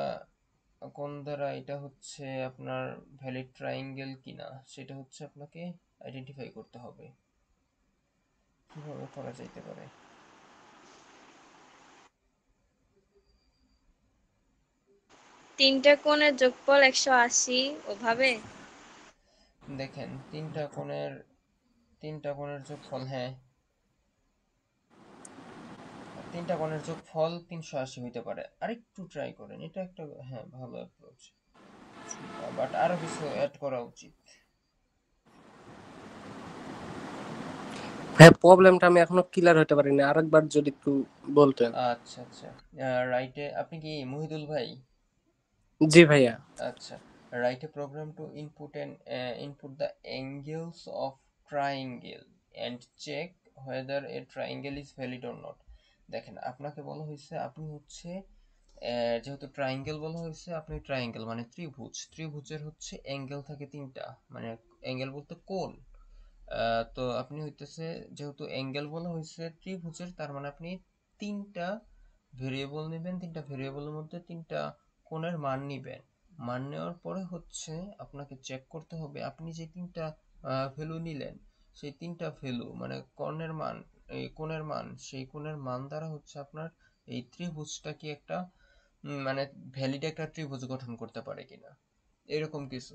কোণ দ্বারা এটা হচ্ছে আপনার ভ্যালিড ট্রায়াঙ্গেল কিনা সেটা হচ্ছে আপনাকে আইডেন্টিফাই করতে হবে। কিভাবে করা যাইতে পারে? তিনটা কোণের যোগফল 180 ওভাবে। দেখেন, তিনটা কোণের যোগফল, হ্যাঁ, তিনটা কোণের যোগফল 380 হইতে পারে। আরেকটু ট্রাই করেন, এটা একটা হ্যাঁ ভালো অ্যাপ্রোচ, বাট আরো কিছু অ্যাড করা উচিত। হ্যাঁ, প্রবলেমটা আমি এখনো ক্লিয়ার হতে পারিনি, আরেকবার যদি একটু বলতেন। আচ্ছা আচ্ছা, রাইটে, আপনি কি মহিদুল ভাই? জি ভাইয়া। আচ্ছা, write a program to input the angles of triangle and check whether a triangle is valid or not. দেখেন আপনাকে বলা হয়েছে আপনি হচ্ছে যেহেতু ট্রায়াঙ্গেল বলা হয়েছে, আপনি ট্রায়াঙ্গেল মানে ত্রিভুজ, ত্রিভুজের হচ্ছে অ্যাঙ্গেল থাকে তিনটা, মানে অ্যাঙ্গেল বলতে কোণ। তো আপনি হইতেছে যেহেতু অ্যাঙ্গেল বলা হয়েছে ত্রিভুজের, তার মানে আপনি তিনটা ভেরিয়েবল নেবেন, তিনটা ভেরিয়েবলের মধ্যে তিনটা কোণের মান নিবেন। মান নেওয়ার পরে হচ্ছে আপনাকে চেক করতে হবে আপনি যে তিনটা ভ্যালু নিলেন, সেই তিনটা ভ্যালু মানে কর্ণের মান, এই কোণের মান, সেই কোণের মান দ্বারা হচ্ছে আপনার এই ত্রিভুজটা কি একটা মানে ভ্যালিড একটা ত্রিভুজ গঠন করতে পারে কিনা, এরকম কিছু।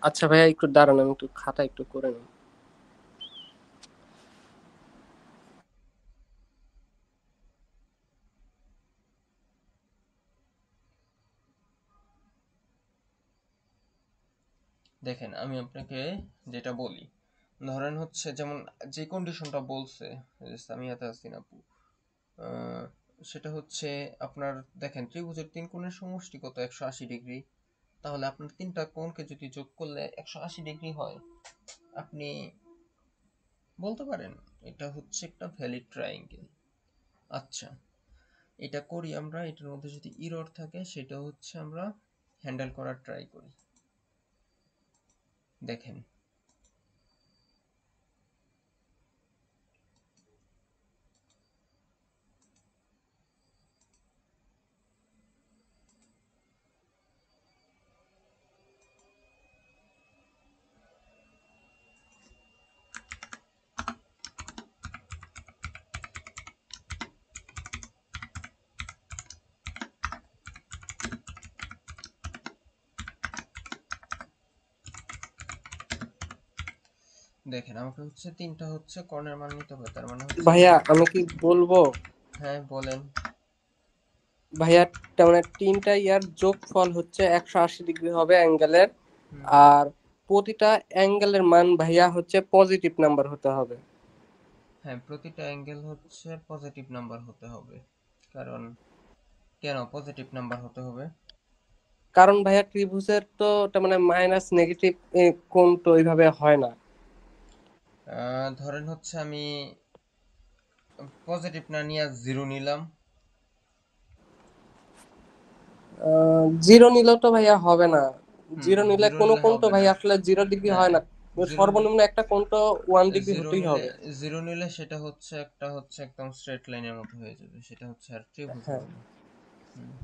আচ্ছা ভাইয়া একটু দাঁড়ান, আমি একটু খাতা একটু করে নিই। দেখেন আমি আপনাকে যেটা বলি, ধরেন হচ্ছে যেমন যে কন্ডিশনটা বলছে সামিয়া তাহসিন আপু, আহ, সেটা হচ্ছে আপনার দেখেন ত্রিভুজের তিন কোণের সমষ্টি কত, 180 ডিগ্রি। তাহলে আপনার তিনটা কোণকে যদি যোগ করলে 180 ডিগ্রি হয়, আপনি বলতে পারেন এটা হচ্ছে একটা ভ্যালিড ট্রায়াঙ্গেল। আচ্ছা, এটা করি আমরা, এটার মধ্যে যদি ইরর থাকে সেটা হচ্ছে আমরা হ্যান্ডেল করার ট্রাই করি। দেখেন দেখেন আমাকে হচ্ছে তিনটা হচ্ছে কর্ণের মান নিতে হবে, তার মানে হচ্ছে ভাইয়া আমি কি বলবো? হ্যাঁ বলেন। ভাইয়া তার মানে তিনটা ইয়ার যোগফল হচ্ছে 180 ডিগ্রি হবে অ্যাঙ্গেলের। হুম, আর প্রতিটা অ্যাঙ্গেলের মান ভাইয়া হচ্ছে পজিটিভ নাম্বার হতে হবে। হ্যাঁ প্রতিটা অ্যাঙ্গেল হচ্ছে পজিটিভ নাম্বার হতে হবে। কারণ কেন পজিটিভ নাম্বার হতে হবে? কারণ ভাইয়া ত্রিভুজের তো তার মানে মাইনাস নেগেটিভ কোণ তো ওইভাবে হয় না। ধরেন হচ্ছে আমি পজিটিভ না নিয়ে জিরো নিলাম। জিরো নিলেও তো ভাইয়া হবে না। হুম, জিরো নিলে জিরো কোনো নিলে কোণ তো হবে না। ভাইয়া আসলে 0 ডিগ্রি হয় হ্যাঁ, না। জিরো সর্বনিম্ন একটা কোণ তো 1 ডিগ্রি জিরো হতেই নিলে হবে। জিরো নিলে সেটা হচ্ছে একটা হচ্ছে একদম স্ট্রেট লাইনের মতো হয়ে যাবে, সেটা হচ্ছে আর ত্রিভুজ হ্যাঁ। হবে না। হুম,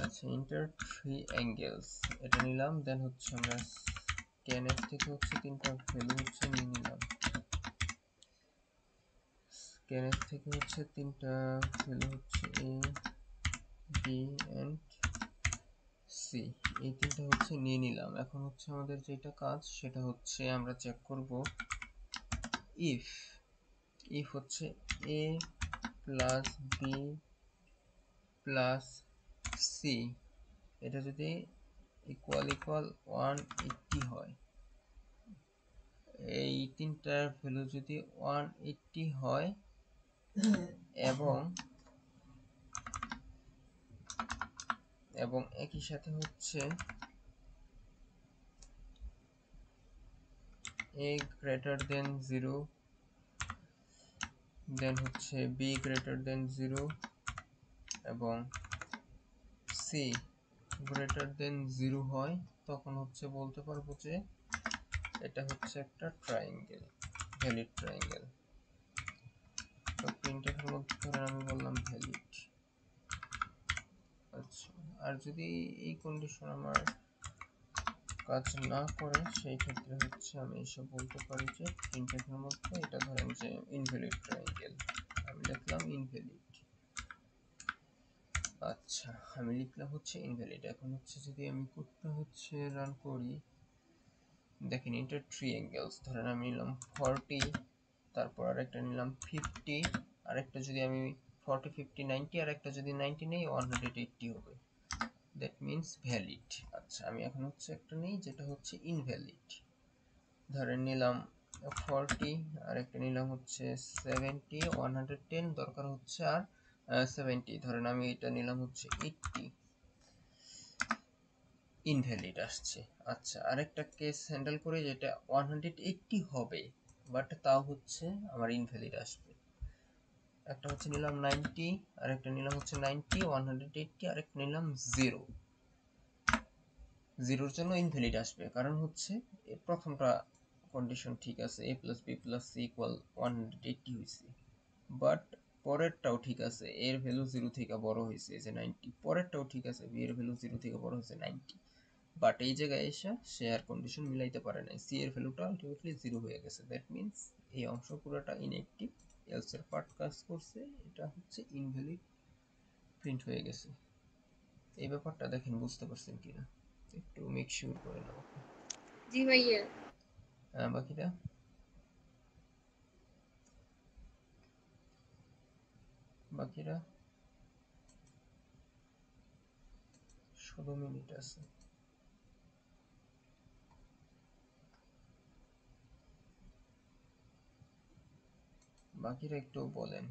আচ্ছা ইন্টার থ্রি অ্যাঙ্গেলস এটা নিলাম, দেন হচ্ছে আমরা স্ক্যানএফ থেকে হচ্ছে তিনটা ভ্যালু হচ্ছে নিয়ে নিলাম। স্ক্যানএফ থেকে হচ্ছে তিনটা ভ্যালু হচ্ছে এ বি এন্ড সি, এই তিনটা হচ্ছে নিয়ে নিলাম। এখন হচ্ছে আমাদের যেটা কাজ সেটা হচ্ছে আমরা চেক করব ইফ, ইফ হচ্ছে এ প্লাস বি প্লাস সি এটা যদি ইকুয়াল ইকুয়াল 180 হয়, এই তিনটার ভ্যালু যদি 180 হয় এবং এবং একই সাথে হচ্ছে a greater than 0, দেন হচ্ছে b greater than 0 এবং c greater than 0 হয়, তখন হচ্ছে বলতে পারবো যে এটা হচ্ছে একটা ট্রায়াঙ্গেল, ভ্যালিড ট্রায়াঙ্গেল। তো প্রিন্টের মধ্যে ধরেন আমি বললাম ভ্যালিড। আচ্ছা, আর যদি এই কন্ডিশন আমার কাজ না করে সেই ক্ষেত্রে হচ্ছে আমি এসে বলতে পারি যে প্রিন্টের মধ্যে এটা ধরেন যে ইনভ্যালিড ট্রায়াঙ্গেল, আমি লিখলাম ইনভ্যালিড। আচ্ছা আমি লিখলাম হচ্ছে ইনভ্যালিড। এখন হচ্ছে যদি আমি কোডটা হচ্ছে রান করি, দেখেন ইন্টার থ্রি অ্যাঙ্গেলস ধরেন আমি নিলাম 40, তারপর আরেকটা নিলাম 50, আরেকটা যদি আমি 40 50 90 আর একটা যদি 90 নেই 180 হবে, দ্যাট মিন্স ভ্যালিড। আচ্ছা আমি এখন হচ্ছে একটা নেই যেটা হচ্ছে ইনভ্যালিড, ধরেন নিলাম 40, আর একটা নিলাম হচ্ছে 70, 110 দরকার হচ্ছে আর 70, ধরেন আমি এটা নিলাম হচ্ছে 80, ইনভ্যালিড আসছে। আচ্ছা, আরেকটা কেস হ্যান্ডেল করে যেটা 180 হবে, বাট তাও হচ্ছে আমার ইনভ্যালিড আসবে। একটা হচ্ছে নিলাম 90, আরেকটা নিলাম হচ্ছে 90, 180, আরেকটা নিলাম 0, জিরোর জন্য ইনভ্যালিড আসবে, কারণ হচ্ছে প্রথমটা কন্ডিশন ঠিক আছে, a plus B plus C equal 180 হয়েছে, বাট পরেরটাও ঠিক আছে, এর ভ্যালু 0 থেকে বড় হয়েছে যে 90, পরেরটাও ঠিক আছে, বি এর ভ্যালু 0 থেকে বড় হয়েছে 90, বাট এই জায়গায় এসে সে আর কন্ডিশন মিলাইতে পারে নাই, সি এর ভ্যালুটা আলটিমেটলি 0 হয়ে গেছে। দ্যাট মিন্স এই অংশ পুরোটা ইনঅ্যাক্টিভ, এলস এর পার্ট কাজ করছে, এটা হচ্ছে ইনভ্যালিড প্রিন্ট হয়ে গেছে। এই ব্যাপারটা দেখেন বুঝতে পারছেন কিনা, একটু মেক শিওর করেন আমাকে। জি ভাইয়া। বাকিটা বাকিরা 16 মিনিট আছে। বাকিরা একটু বলেন,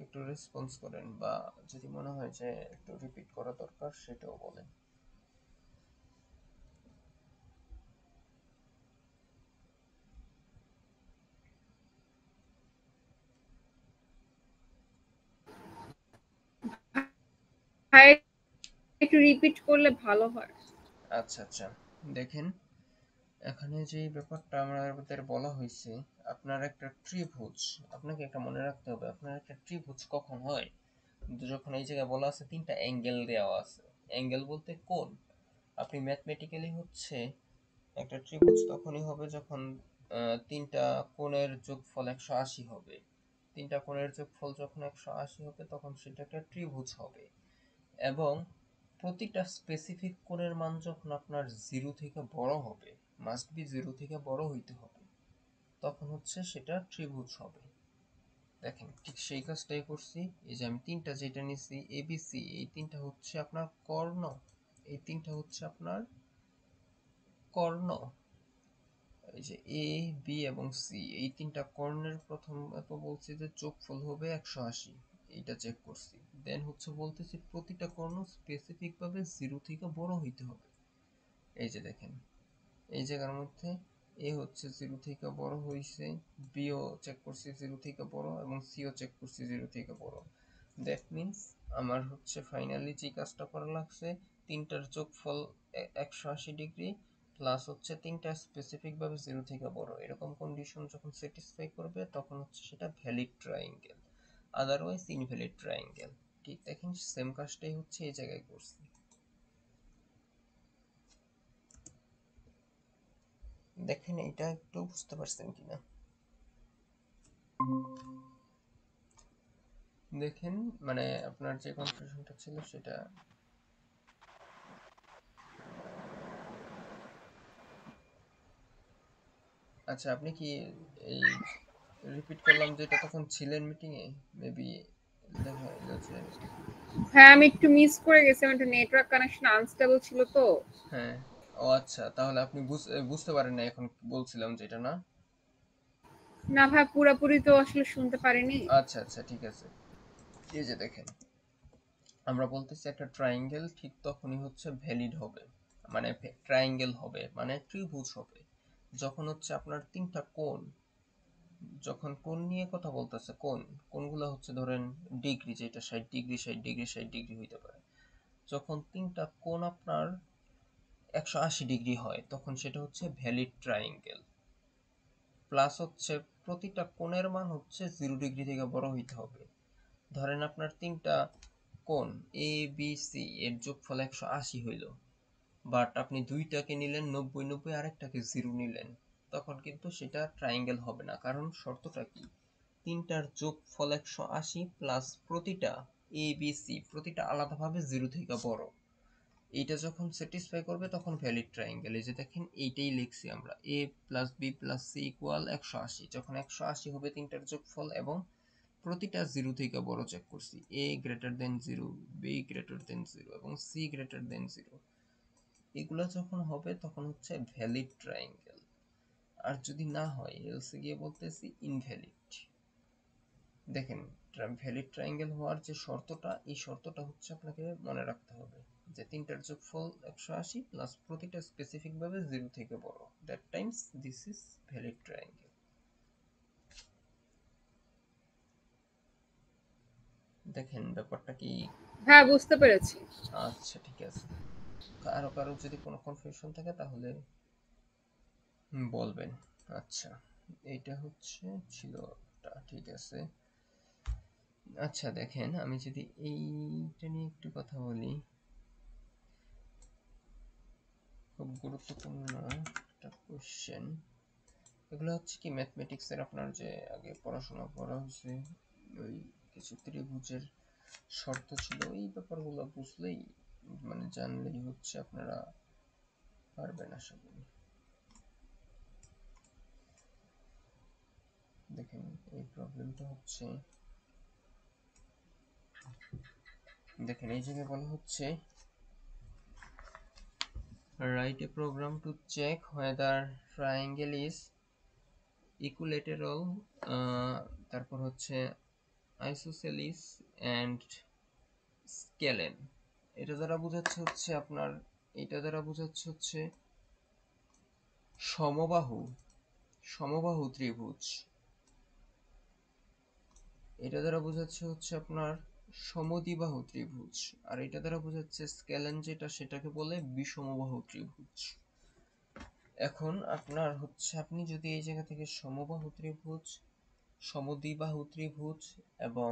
একটু রেসপন্স করেন, বা যদি মনে হয় যে একটু রিপিট করা দরকার সেটাও বলেন। ভাই একটু রিপিট করলে ভালো হয়। আচ্ছা আচ্ছা, দেখেন এখানে যে ব্যাপারটা আমাদের বলা হয়েছে, আপনার একটা ত্রিভুজ, আপনাকে একটা মনে রাখতে হবে, আপনার একটা ত্রিভুজ কখন হয়, যখন এই জায়গায় বলা আছে তিনটা অ্যাঙ্গেল দেওয়া আছে। অ্যাঙ্গেল বলতে কোণ। আপনি ম্যাথমেটিক্যালি হচ্ছে একটা ত্রিভুজ তখনই হবে যখন তিনটা কোণের যোগফল 180 হবে। তিনটা কোণের যোগফল যখন 180 হবে তখন সেটা একটা ত্রিভুজ হবে, এবং প্রতিটা স্পেসিফিক কোণের মান যখন আপনার 0 থেকে বড় হবে, মাস্ট বি 0 থেকে বড় হইতে হবে, তখন হচ্ছে সেটা ত্রিভুজ হবে। দেখেন ঠিক সেই কাজটাই করছি, এই যে আমি তিনটা যেটা নিছি এবিসি, এই তিনটা হচ্ছে আপনার কর্ণ, এই তিনটা হচ্ছে আপনার কর্ণ, এই যে এ বি এবং সি, এই তিনটা কর্ণের প্রথম তো বলছি যে যোগফল হবে 180, এইটা চেক করছি। দেন হচ্ছে বলতেছি প্রতিটা কর্ণ স্পেসিফিক ভাবে 0 থেকে বড় হইতে হবে। এই যে দেখেন এই জায়গার মধ্যে এ হচ্ছে 0 থেকে বড় হইছে, বি ও চেক করছি 0 থেকে বড়, এবং সি ও চেক করছি 0 থেকে বড়। দ্যাট মিন্স আমার হচ্ছে ফাইনালি যে কাজটা করা লাগছে, তিনটার যোগফল 180 ডিগ্রি প্লাস হচ্ছে তিনটা স্পেসিফিক ভাবে 0 থেকে বড়, এরকম কন্ডিশন যখন স্যাটিসফাই করবে তখন হচ্ছে সেটা valid triangle, otherwise invalid triangle. ঠিক দেখেন সেম কাজটাই হচ্ছে এই জায়গায় করছি। দেখেন এটা একটু বুঝতে পারছেন কিনা দেখেন, মানে আপনার যে কনফিউশনটা ছিল সেটা। আচ্ছা, আপনি কি এই রিপিট করলাম যেটা তখন ছিলেন মিটিং এ, মেবি দেখা হলো যে। হ্যাঁ আমি একটু মিস করে গেছি, আমার নেটওয়ার্ক কানেকশন আনস্টেবল ছিল তো। হ্যাঁ, ও আচ্ছা, তাহলে আপনি বুঝতে পারেন না এখন বলছিলাম যেটা না। না ভাই পুরোপুরি তো আসলে শুনতে পারিনি। আচ্ছা আচ্ছা, ঠিক আছে। এই যে দেখেন আমরা বলতেছি একটা ট্রায়াঙ্গেল ঠিক তখনই হচ্ছে ভ্যালিড হবে, মানে ট্রায়াঙ্গেল হবে মানে ত্রিভুজ হবে যখন হচ্ছে আপনার তিনটা কোণ, যখন কোণ নিয়ে কথা বলতেছে, কোণগুলো হচ্ছে ধরেন ডিগ্রি, যেটা 60 ডিগ্রি 60 ডিগ্রি 60 ডিগ্রি হইতে পারে, যখন তিনটা কোণ আপনার 180 ডিগ্রি হয় তখন সেটা হচ্ছে ভ্যালিড ট্রায়াঙ্গেল, প্লাস হচ্ছে প্রতিটা কোণের মান হচ্ছে 0 ডিগ্রি থেকে বড় হইতে হবে। ধরেন আপনার তিনটা কোণ এ বি সি এর যোগফল 180 হইল, বাট আপনি দুইটাকে নিলেন 90 90, আরেকটাকে 0 নিলেন, তখন কিন্তু সেটা ট্রায়াঙ্গেল হবে না, কারণ শর্তটা কি, তিনটার যোগফল 180 প্লাস প্রতিটা এ বি সি প্রতিটা আলাদাভাবে 0 থেকে বড়, এইটা যখন স্যাটিসফাই করবে তখন ভ্যালিড ট্রায়াঙ্গেল। এই যে দেখেন এইটাই লিখছি আমরা, A plus B plus C equal 180, যখন 180 হবে তিনটার যোগফল এবং প্রতিটা 0 থেকে বড় চেক করছি, A greater than 0, B greater than 0 এবং সি গ্রেটার দেন 0, এগুলো যখন হবে তখন হচ্ছে ভ্যালিড ট্রায়াঙ্গেল। আর যদি না হয় এলসে গিয়ে বলতেছি ইনভ্যালিড। দেখেন ভ্যালিড ট্রায়াঙ্গেল হওয়ার যে শর্তটা, এই শর্তটা হচ্ছে আপনাকে মনে রাখতে হবে যে তিনটার যোগফল 180 প্লাস প্রতিটা স্পেসিফিক ভাবে 0 থেকে বড়, that Times this is valid triangle. দেখেন ব্যাপারটা কি? হ্যাঁ, বুঝতে পেরেছি। আচ্ছা ঠিক আছে, কারো যদি কোনো কনফিউশন থাকে তাহলে বলবেন। আচ্ছা এইটা হচ্ছে ছিল ঠিক আছে। আচ্ছা দেখেন আমি যদি এইটা নিয়ে একটু কথা বলি, খুব গুরুত্বপূর্ণ একটা কোশ্চেন। এগুলো হচ্ছে কি ম্যাথমেটিক্সের আপনার যে আগে পড়াশোনা করা হয়েছে, ওই কিছু ত্রিভুজের শর্ত ছিল, এই ব্যাপারগুলো বুঝলেই মানে জানলেই হচ্ছে আপনারা পারবেন আশা করি। দেখেন এই প্রবলেমটা হচ্ছে, দেখেন এই জায়গায় বলা হচ্ছে write a program to check whether triangle is equilateral, তারপর হচ্ছে isosceles and scalene। এটা দ্বারা বোঝাচ্ছে হচ্ছে আপনার, এটা দ্বারা বোঝাচ্ছে হচ্ছে সমবাহু সমবাহু ত্রিভুজ। এটা দ্বারা বোঝাচ্ছে হচ্ছে আপনার সমদ্বিবাহু ত্রিভুজ। আর এটা দ্বারা বোঝাচ্ছে স্কেলেন যেটা, সেটাকে বলে বিষমবাহু ত্রিভুজ। এখন আপনার হচ্ছে আপনি যদি এই জায়গা থেকে সমবাহু ত্রিভুজ, সমদ্বিবাহু ত্রিভুজ এবং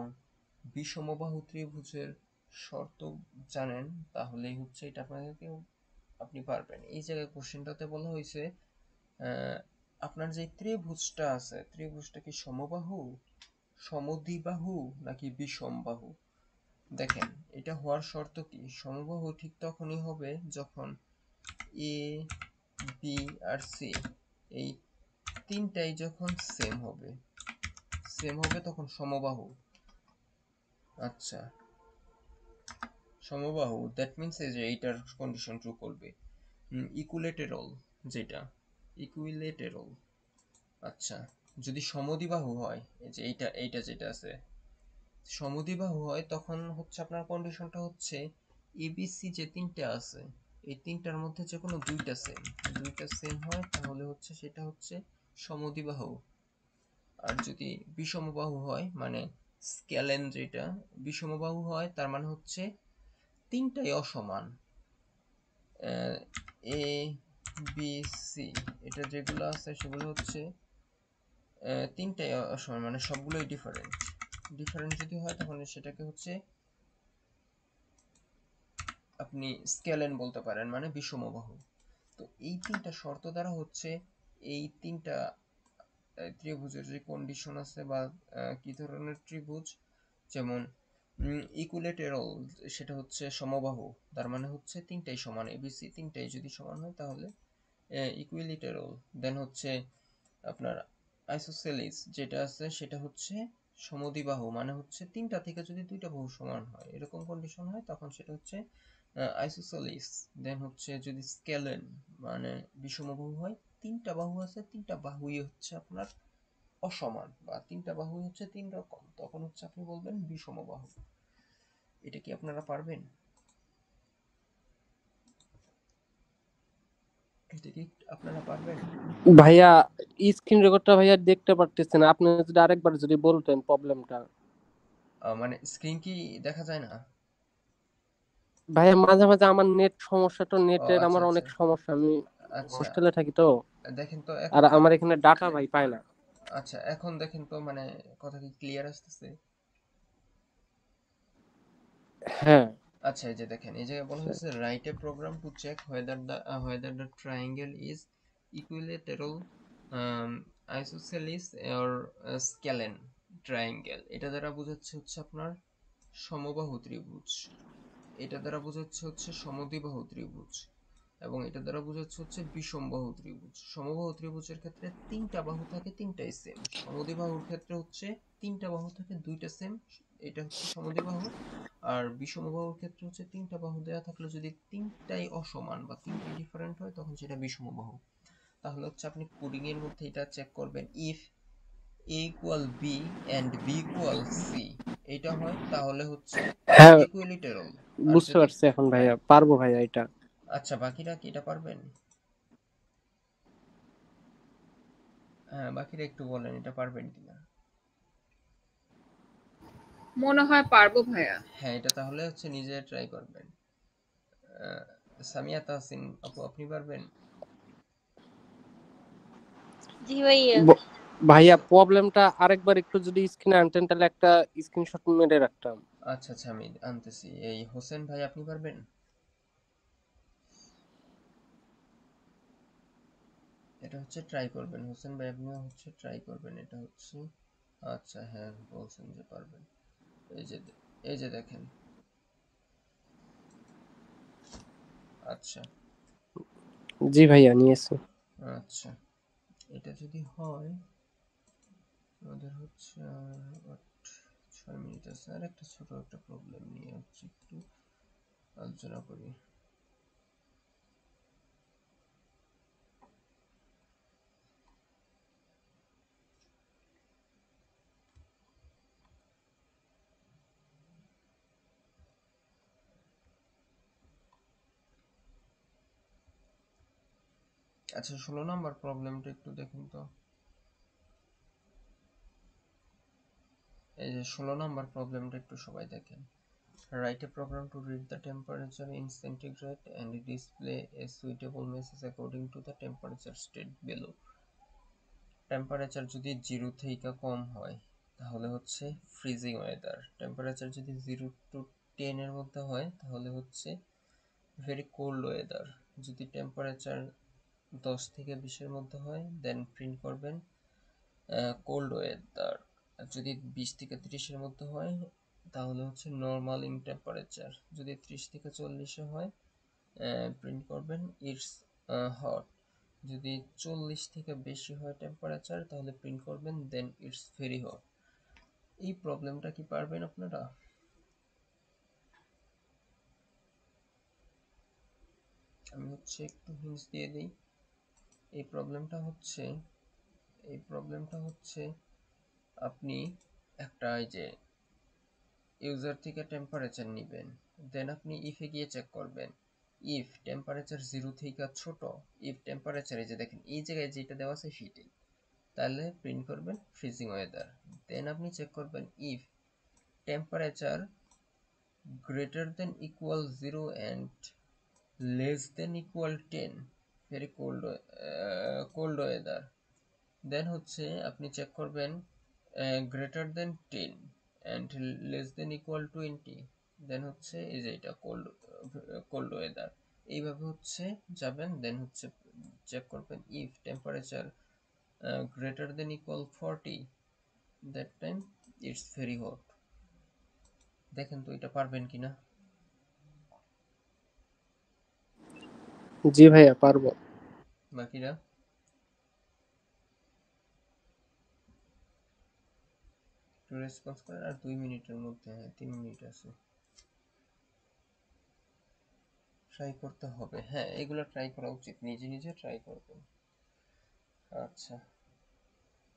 বিষমবাহু ত্রিভুজের শর্ত জানেন, তাহলেই হচ্ছে এটা আপনাকে আপনি পারবেন। এই জায়গায় কোশ্চেনটাতে বলা হয়েছে আপনার যে ত্রিভুজটা আছে, ত্রিভুজটা কি সমবাহু, সমদ্বিবাহু নাকি বিষমবাহু? দেখেন এটা হওয়ার শর্ত কি, সমবাহু ঠিক তখনই হবে যখন এ বি আর সি এই তিনটাই যখন সেম হবে, তখন সমবাহু। আচ্ছা সমবাহু দ্যাট মিন্স এই যে এইটার কন্ডিশন ট্রু করবে। ইকুইলেটেরাল যেটা, ইকুইলেটেরাল। আচ্ছা যদি সমদ্বিবাহু হয়, এই যে এইটা যেটা আছে সমদ্বিবাহু হয়, তখন হচ্ছে আপনার কন্ডিশনটা হচ্ছে এবিসি যে তিনটা আছে, এই তিনটার মধ্যে যে কোনো দুইটা সেম হয়, তাহলে হচ্ছে সেটা হচ্ছে সমদ্বিবাহু। আর যদি বিষমবাহু হয় মানে স্কেলেন যেটা, বিষমবাহু হয় তার মানে হচ্ছে তিনটাই অসমান। এ বি সি এটা যেগুলো আছে সেগুলো হচ্ছে তিনটাই অসমান, মানে সবগুলোই ডিফারেন্ট। ডিফারেন্ট যদি হয় তখন সেটাকে হচ্ছে আপনি স্কেলেন বলতে পারেন, মানে বিষমবাহু। তো এই তিনটা শর্ত দ্বারা হচ্ছে এই তিনটা ত্রিভুজের যে কন্ডিশন আছে বা কি ধরনের ত্রিভুজ, যেমন ইকুইলেটেরাল সেটা হচ্ছে সমবাহু, তার মানে হচ্ছে তিনটাই সমান, এবিসি তিনটাই যদি সমান হয় তাহলে ইকুইলেটেরাল। দেন হচ্ছে আপনার আইসোসেলিস যেটা আছে সেটা হচ্ছে সমদ্বিবাহু, মানে হচ্ছে তিনটা থেকে যদি দুইটা বাহু সমান হয় এরকম কন্ডিশন হয় তখন সেটা হচ্ছে আইসোসেলিস। দেন হচ্ছে যদি স্কেলেন মানে বিষমবাহু হয়, তিনটা বাহু আছে, তিনটা বাহুই হচ্ছে আপনার অসমান বা তিনটা বাহু হচ্ছে তিন রকম, তখন হচ্ছে আপনি বলবেন বিষমবাহু। এটা কি আপনারা পারবেন? এটা কি আপনারা পারবেন? ভাইয়া স্ক্রিন রেকর্ডটা ভাইয়া দেখতে পারতেছি না, আপনি যদি আরেকবার যদি বলতেন প্রবলেমটা। মানে স্ক্রিন কি দেখা যায় না? ভাইয়া মাঝে মাঝে আমার নেট সমস্যাটা, ও নেটের আচ্ছা আমার আচ্ছা অনেক সমস্যা, আমি আচ্ছা হোস্টেলে থাকি তো, দেখেন তো আর এখন। আমার এখানে ডাটা ভাই পায় না। আচ্ছা এখন দেখেন তো মানে কথা কি ক্লিয়ার আসতেছে? হ্যাঁ আচ্ছা এই যে দেখেন এই জায়গায় বলা হয়েছে write a program to check whether the triangle is equilateral, isosceles or scalene triangle। এটা দ্বারা বোঝাচ্ছে হচ্ছে আপনার সমবাহু ত্রিভুজ, এটা দ্বারা বোঝাচ্ছে হচ্ছে সমদ্বিবাহু ত্রিভুজ, এবং এটা দ্বারা বোঝাচ্ছে হচ্ছে বিষমবাহু ত্রিভুজ। সমবাহু ত্রিভুজের ক্ষেত্রে তিনটা বাহু থাকে, তিনটাই সেম। সমদ্বিবাহুর ক্ষেত্রে হচ্ছে তিনটা বাহু থাকে, দুইটা সেম, এটা হচ্ছে সমদ্বিবাহু। আর বিষমবাহুর ক্ষেত্রে হচ্ছে তিনটা বাহু দেওয়া থাকলে যদি তিনটাই অসমান বা তিনটাই ডিফারেন্ট হয় তখন সেটা বিষমবাহু। তাহলে হচ্ছে আপনি কোডিং এর মধ্যে এটা চেক করবেন, if a equal b and b equal c এটা হয় তাহলে হচ্ছে হ্যাঁ, ইকুইলিটারাল। আর বুঝতে যদি পারছি এখন ভাইয়া, পারবো ভাইয়া এটা। আচ্ছা, বাকিরা কি এটা পারবেন? হ্যাঁ, বাকিরা একটু বলেন এটা পারবেন কিনা। মনে হয় পারবো ভাইয়া। হ্যাঁ, এটা তাহলে হচ্ছে নিজে ট্রাই করবেন। সামিয়া তাহসিন আপু, আপনি পারবেন? জি ভাইয়া। ভাইয়া প্রবলেমটা আরেকবার একটু যদি স্ক্রিনে আনতেন তাহলে একটা স্ক্রিনশট মেরে রাখতাম। আচ্ছা আচ্ছা, আমি আনতেছি। এই হোসেন ভাই, আপনি পারবেন? এটা হচ্ছে ট্রাই করবেন। হোসেন ভাই, আপনিও হচ্ছে ট্রাই করবেন। এটা হচ্ছে, আচ্ছা হ্যাঁ বলছেন যে পারবেন। এই যে এই যে দেখেন। আচ্ছা জি ভাইয়া, নিয়েছি। আচ্ছা, এটা যদি হয় আমাদের হচ্ছে 6 মিনিট আছে। আর একটা ছোট একটা প্রবলেম নিয়ে হচ্ছে একটু আলোচনা করি। আচ্ছা, 16 নম্বর প্রবলেমটা একটু দেখুন তো। এই যে 16 নম্বর প্রবলেমটা একটু সবাই দেখেন। Write a program to read the temperature in centigrade and display a suitable message according to the temperature state below. Temperature যদি 0 থেকে কম হয় তাহলে হচ্ছে ফ্রিজিং ওয়েদার। টেম্পারেচার যদি 0 to 10 এর মধ্যে হয় তাহলে হচ্ছে ভেরি কোল্ড ওয়েদার। যদি টেম্পারেচার 10 থেকে 20 এর মধ্যে হয় দেন প্রিন্ট করবেন কোল্ড ওয়েদার। আর যদি 20 থেকে 30 এর মধ্যে হয় তাহলে হচ্ছে নর্মাল ইন টেম্পারেচার। যদি 30 থেকে 40 এ হয় প্রিন্ট করবেন ইটস হট। যদি 40 থেকে বেশি হয় টেম্পারেচার তাহলে প্রিন্ট করবেন দেন ইটস ভেরি হট। এই প্রবলেমটা কি পারবেন আপনারা? আমি হচ্ছে একটু হিন্টস দিয়ে দিই। এই প্রবলেমটা হচ্ছে আপনি একটা এই যে ইউজার থেকে টেম্পারেচার নেবেন, দেন আপনি ইফে গিয়ে চেক করবেন ইফ টেম্পারেচার 0 থেকে ছোট, ইফ টেম্পারেচার এই যে দেখেন এই জায়গায় যেটা দেওয়া আছে সেটাই, তাহলে প্রিন্ট করবেন ফ্রিজিং ওয়েদার। দেন আপনি চেক করবেন if temperature greater than equal 0 and less than equal 10, very cold weather. Then হচ্ছে আপনি চেক করবেন greater than 10 and less than equal 20, then হচ্ছে এই যে এটা কোল্ড ওয়েদার। এইভাবে হচ্ছে যাবেন, দেন হচ্ছে চেক করবেন if temperature greater than equal 40, that time it's very hot. দেখেন তো এটা পারবেন কিনা। জি ভাইয়া, পারবো। বাকিরা একটু রেসপন্স করেন। আর 2 মিনিটের মধ্যে, হ্যাঁ 3 মিনিট আছে, ট্রাই করতে হবে। হ্যাঁ, এগুলো ট্রাই করা উচিত, নিজে নিজে ট্রাই করবেন। আচ্ছা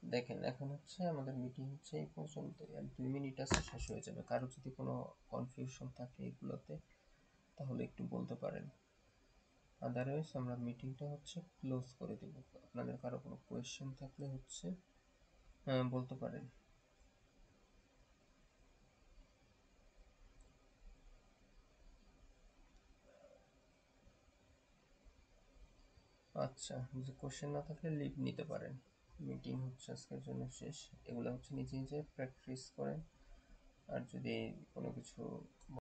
দেখেন, এখন হচ্ছে আমাদের মিটিং হচ্ছে এই পর্যন্ত, আর 2 মিনিট আছে, শেষ হয়ে যাবে। কারো যদি কোনো কনফিউশন থাকে এগুলোতে তাহলে একটু বলতে পারেন, আদারওয়াইজ আমরা মিটিংটা হচ্ছে ক্লোজ করে দেব। আপনাদের কারো কোনো কোয়েশ্চেন থাকলে হচ্ছে বলতে পারেন। আচ্ছা, যদি কোশ্চেন না থাকলে লিভ নিতে পারেন। মিটিং হচ্ছে আজকের জন্য শেষ। এগুলো হচ্ছে নিজে নিজে প্র্যাকটিস করেন। আর যদি কোনো কিছু